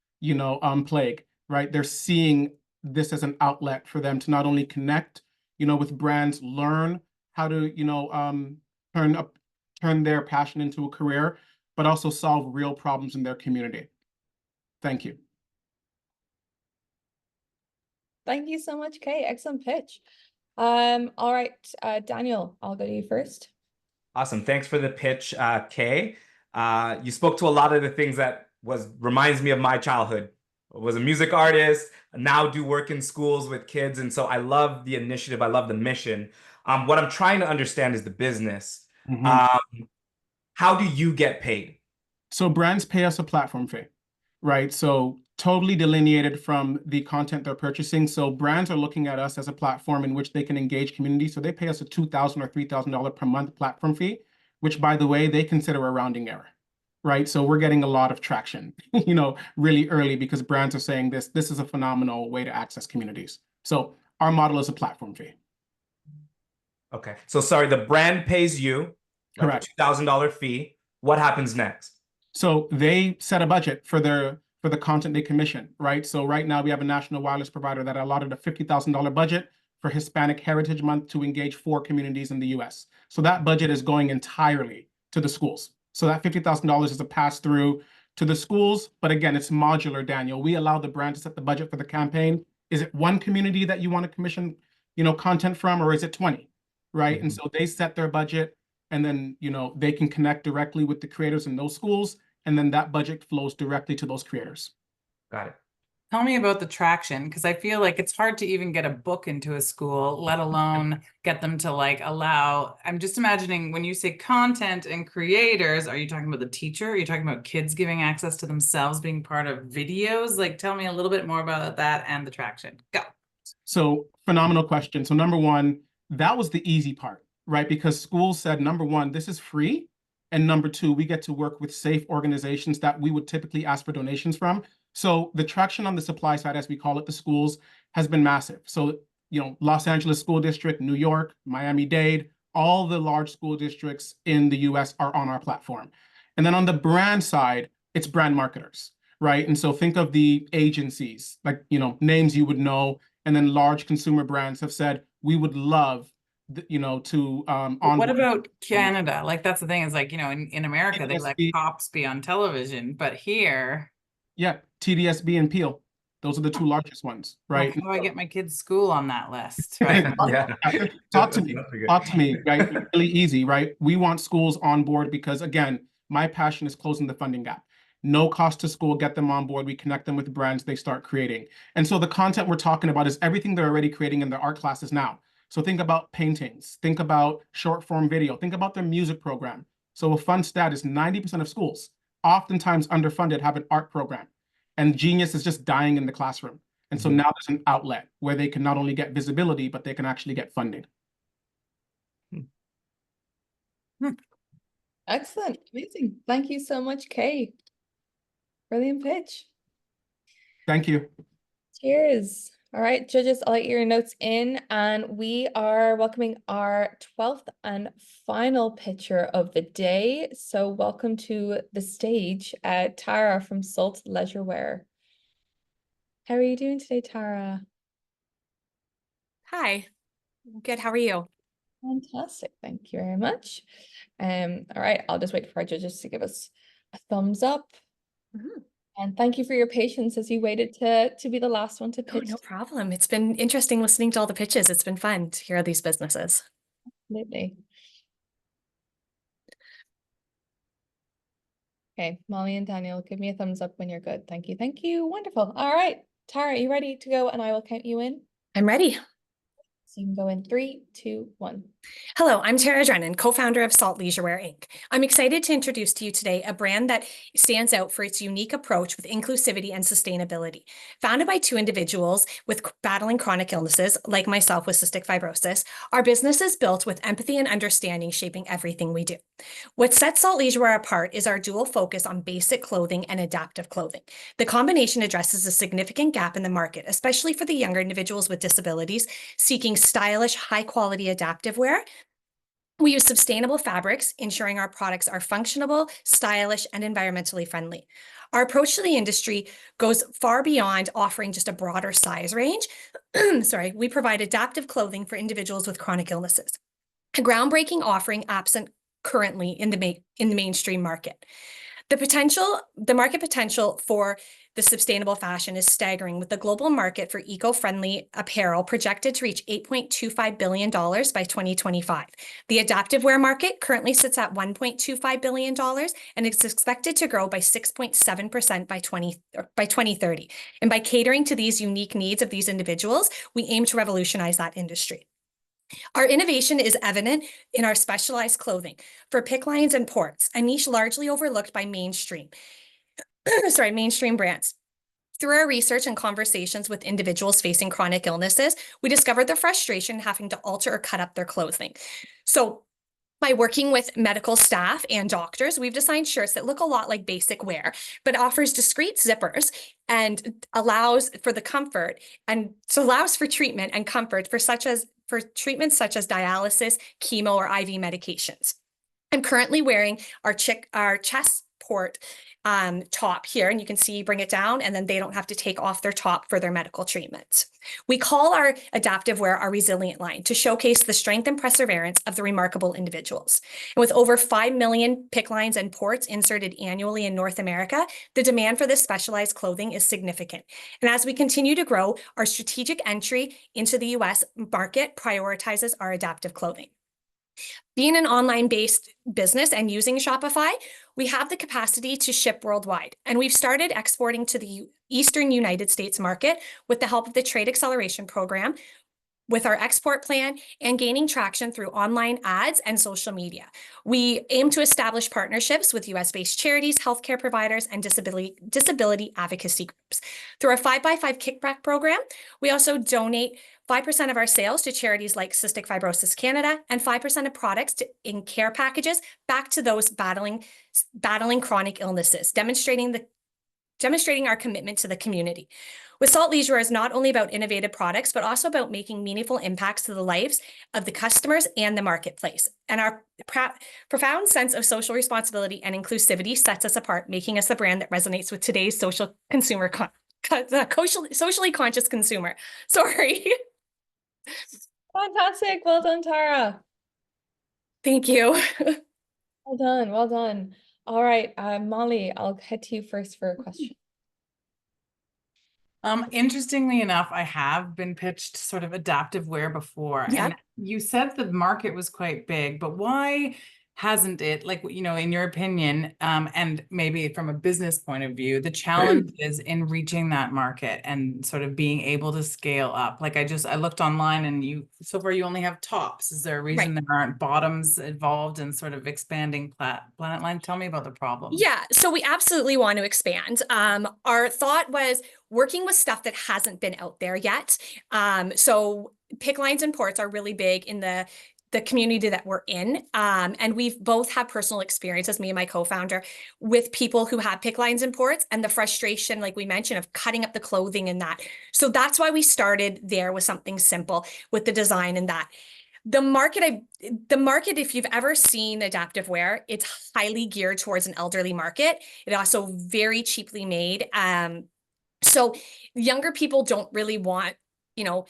plague, right? They're seeing this as an outlet for them to not only connect, with brands, learn how to, turn their passion into a career, but also solve real problems in their community. Thank you. Thank you so much, Kay. Excellent pitch. All right, Daniel, I'll go to you first. Awesome. Thanks for the pitch, Kay. You spoke to a lot of the things that reminds me of my childhood. I was a music artist, now do work in schools with kids. And so I love the initiative. I love the mission. What I'm trying to understand is the business. How do you get paid? So brands pay us a platform fee, right? So totally delineated from the content they're purchasing. So brands are looking at us as a platform in which they can engage community. So they pay us a $2,000 or $3,000 per month platform fee, which, by the way, they consider a rounding error, right? So we're getting a lot of traction, really early, because brands are saying this is a phenomenal way to access communities. So our model is a platform fee. Okay. So sorry, the brand pays you a $2,000 fee. What happens next? So they set a budget for the content they commission, right? So right now we have a national wireless provider that allotted a $50,000 budget for Hispanic Heritage Month to engage 4 communities in the US. So that budget is going entirely to the schools. So that $50,000 is a pass through to the schools. But again, it's modular, Daniel. We allow the brand to set the budget for the campaign. Is it one community that you want to commission, content from, or is it 20, right? And so they set their budget, and then, they can connect directly with the creators in those schools. And then that budget flows directly to those creators. Got it. Tell me about the traction, because I feel like it's hard to even get a book into a school, let alone get them to allow. I'm just imagining when you say content and creators, are you talking about the teacher? Are you talking about kids giving access to themselves, being part of videos? Tell me a little bit more about that and the traction. Go. So phenomenal question. So number one, that was the easy part, right? Because schools said, number one, this is free. And number two, we get to work with safe organizations that we would typically ask for donations from. So the traction on the supply side, as we call it, the schools, has been massive. So, Los Angeles School District, New York, Miami-Dade, all the large school districts in the US are on our platform. And then on the brand side, it's brand marketers, right? And so think of the agencies, names you would know, and then large consumer brands have said, we would love to what about Canada? That's the thing, is in America, they let cops be on television, but here. Yeah, TDSB and Peel. Those are the 2 largest ones, right? How do I get my kids' school on that list? Right. Talk to me, right? Really easy, right? We want schools on board because, again, my passion is closing the funding gap. No cost to school, get them on board. We connect them with brands, they start creating. And so the content we're talking about is everything they're already creating in their art classes now. So think about paintings, think about short form video, think about their music program. So a fun stat is 90% of schools, oftentimes underfunded, have an art program, and genius is just dying in the classroom. And so now there's an outlet where they can not only get visibility, but they can actually get funding. Excellent. Amazing. Thank you so much, Kay. Brilliant pitch. Thank you. Cheers. All right, judges, I'll let your notes in, and we are welcoming our 12th and final pitcher of the day. So welcome to the stage, Tara from Salt Leisure Wear. How are you doing today, Tara? Hi, good. How are you? Fantastic. Thank you very much. All right, I'll just wait for our judges to give us a thumbs up. And thank you for your patience as you waited to be the last one to pitch. Oh, no problem. It's been interesting listening to all the pitches. It's been fun to hear these businesses. Absolutely. Okay, Molly and Daniel, give me a thumbs up when you're good. Thank you. Thank you. Wonderful. All right, Tara, are you ready to go? And I will count you in. I'm ready. So you can go in 3, 2, 1. Hello, I'm Tara Drennan, co-founder of Salt Leisure Wear Inc. I'm excited to introduce to you today a brand that stands out for its unique approach with inclusivity and sustainability. Founded by 2 individuals with battling chronic illnesses, like myself with cystic fibrosis, our business is built with empathy and understanding shaping everything we do. What sets Salt Leisure Wear apart is our dual focus on basic clothing and adaptive clothing. The combination addresses a significant gap in the market, especially for the younger individuals with disabilities seeking stylish, high-quality adaptive wear. We use sustainable fabrics, ensuring our products are functional, stylish, and environmentally friendly. Our approach to the industry goes far beyond offering just a broader size range. We provide adaptive clothing for individuals with chronic illnesses, a groundbreaking offering absent currently in the mainstream market. The market potential for the sustainable fashion is staggering, with the global market for eco-friendly apparel projected to reach $8.25 billion by 2025. The adaptive wear market currently sits at $1.25 billion and is expected to grow by 6.7% by 2030. And by catering to these unique needs of these individuals, we aim to revolutionize that industry. Our innovation is evident in our specialized clothing for PICC lines and ports, a niche largely overlooked by mainstream brands. Through our research and conversations with individuals facing chronic illnesses, we discovered the frustration having to alter or cut up their clothing. So by working with medical staff and doctors, we've designed shirts that look a lot like basic wear, but offers discreet zippers and allows for the comfort, and so allows for treatment and comfort for treatments such as dialysis, chemo, or IV medications. I'm currently wearing our chest port top here, and you can see, bring it down, and then they don't have to take off their top for their medical treatments. We call our adaptive wear our resilient line to showcase the strength and perseverance of the remarkable individuals. And with over 5 million PICC lines and ports inserted annually in North America, the demand for this specialized clothing is significant. And as we continue to grow, our strategic entry into the US market prioritizes our adaptive clothing. Being an online-based business and using Shopify, we have the capacity to ship worldwide, and we've started exporting to the Eastern United States market with the help of the Trade Acceleration Program, with our export plan, and gaining traction through online ads and social media. We aim to establish partnerships with US-based charities, healthcare providers, and disability advocacy groups. Through our 5x5 kickback program, we also donate 5% of our sales to charities like Cystic Fibrosis Canada, and 5% of products in care packages back to those battling chronic illnesses, demonstrating our commitment to the community. With Salt Leisurewear is not only about innovative products, but also about making meaningful impacts to the lives of the customers and the marketplace. And our profound sense of social responsibility and inclusivity sets us apart, making us the brand that resonates with today's socially conscious consumer. Sorry. Fantastic. Well done, Tara. Thank you. Well done. Well done. All right, Molly, I'll head to you first for a question. Interestingly enough, I have been pitched sort of adaptive wear before. Yeah. And you said the market was quite big, but why hasn't it, like, you know, in your opinion, and maybe from a business point of view, the challenge is in reaching that market and sort of being able to scale up? Like, I looked online, and so far you only have tops. Is there a reason there aren't bottoms involved in sort of expanding planet line? Tell me about the problem. Yeah, so we absolutely want to expand. Our thought was working with stuff that hasn't been out there yet. So PICC lines and ports are really big in the community that we're in. And we've both had personal experiences, me and my co-founder, with people who have PICC lines and ports, and the frustration, like we mentioned, of cutting up the clothing and that. So that's why we started there with something simple with the design and that. The market, if you've ever seen adaptive wear, it's highly geared towards an elderly market. It also very cheaply made. So younger people don't really want, you know,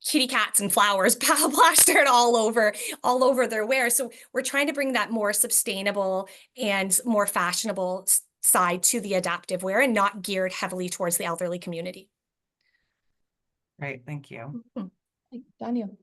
kitty cats and flowers plastered all over their wear. So we're trying to bring that more sustainable and more fashionable side to the adaptive wear, and not geared heavily towards the elderly community. Great, thank you. Daniel.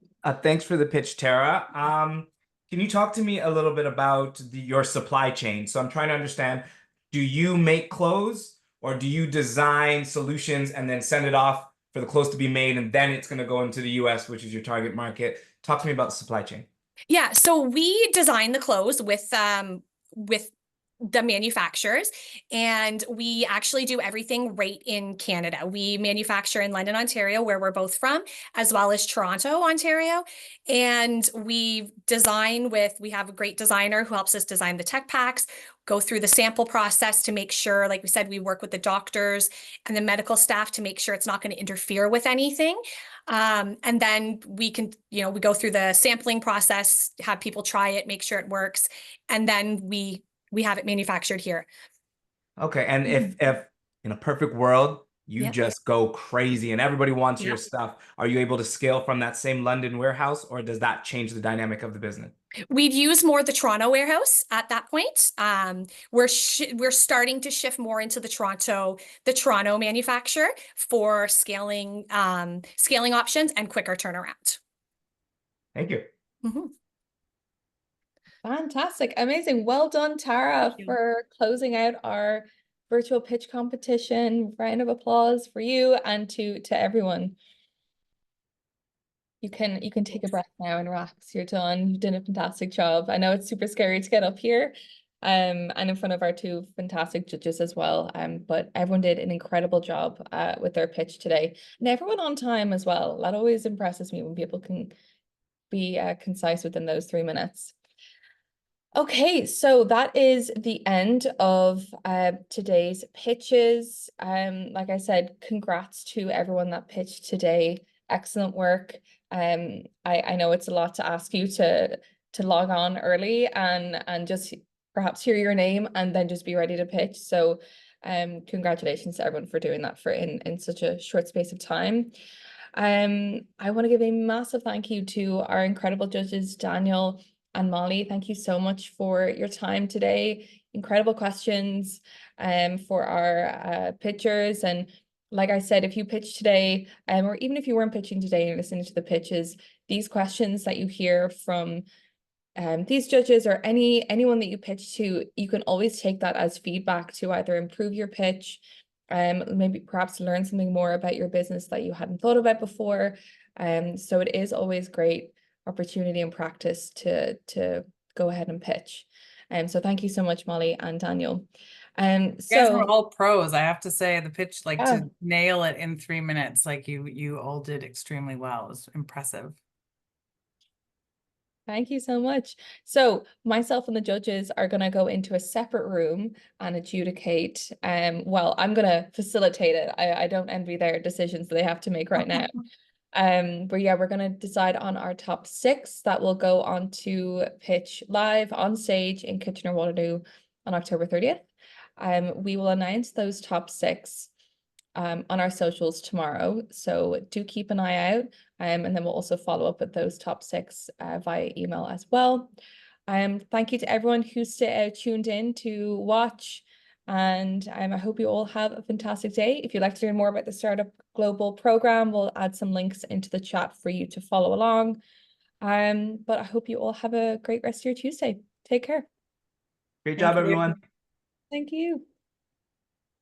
Thanks for the pitch, Tara. Can you talk to me a little bit about your supply chain? So I'm trying to understand, do you make clothes, or do you design solutions and then send it off for the clothes to be made, and then it's going to go into the US, which is your target market? Talk to me about the supply chain. Yeah, so we design the clothes with the manufacturers, and we actually do everything right in Canada. We manufacture in London, Ontario, where we're both from, as well as Toronto, Ontario. And we have a great designer who helps us design the tech packs, go through the sample process to make sure, like we said, we work with the doctors and the medical staff to make sure it's not going to interfere with anything. And then we can, we go through the sampling process, have people try it, make sure it works. And then we have it manufactured here. Okay. And if in a perfect world, you Yeah. just go crazy and everybody wants your stuff. Are you able to scale from that same London warehouse, or does that change the dynamic of the business? We'd use more the Toronto warehouse at that point. We're starting to shift more into the Toronto manufacturer for scaling options and quicker turnaround. Thank you. Fantastic. Amazing. Well done, Tara, for closing out our virtual pitch competition. Round of applause for you and to everyone. You can take a breath now and relax. You're done. You've done a fantastic job. I know it's super scary to get up here, and in front of our two fantastic judges as well. But everyone did an incredible job with their pitch today, and everyone on time as well. That always impresses me when people can be concise within those 3 minutes. Okay, so that is the end of today's pitches. Like I said, congrats to everyone that pitched today. Excellent work. I know it's a lot to ask you to log on early and just perhaps hear your name and then just be ready to pitch. So congratulations to everyone for doing that in such a short space of time. I want to give a massive thank you to our incredible judges, Daniel and Molly. Thank you so much for your time today. Incredible questions for our pitchers. And like I said, if you pitch today, or even if you weren't pitching today and you're listening to the pitches, these questions that you hear from these judges or anyone that you pitch to, you can always take that as feedback to either improve your pitch, maybe perhaps learn something more about your business that you hadn't thought about before. So it is always great opportunity and practice to go ahead and pitch. So thank you so much, Molly and Daniel. You guys were all pros. I have to say, the pitch, like to nail it in 3 minutes, like you all did extremely well. It was impressive. Thank you so much. So myself and the judges are going to go into a separate room and adjudicate. Well, I'm going to facilitate it. I don't envy their decisions that they have to make right now. But yeah, we're going to decide on our top 6 that will go on to pitch live on stage in Kitchener-Waterloo on October 30th. We will announce those top 6 on our socials tomorrow, so do keep an eye out, and then we'll also follow up with those top 6 via email as well. Thank you to everyone who tuned in to watch, and I hope you all have a fantastic day. If you'd like to learn more about the Startup Global program, we'll add some links into the chat for you to follow along. But I hope you all have a great rest of your Tuesday. Take care. Great job, everyone. Thank you.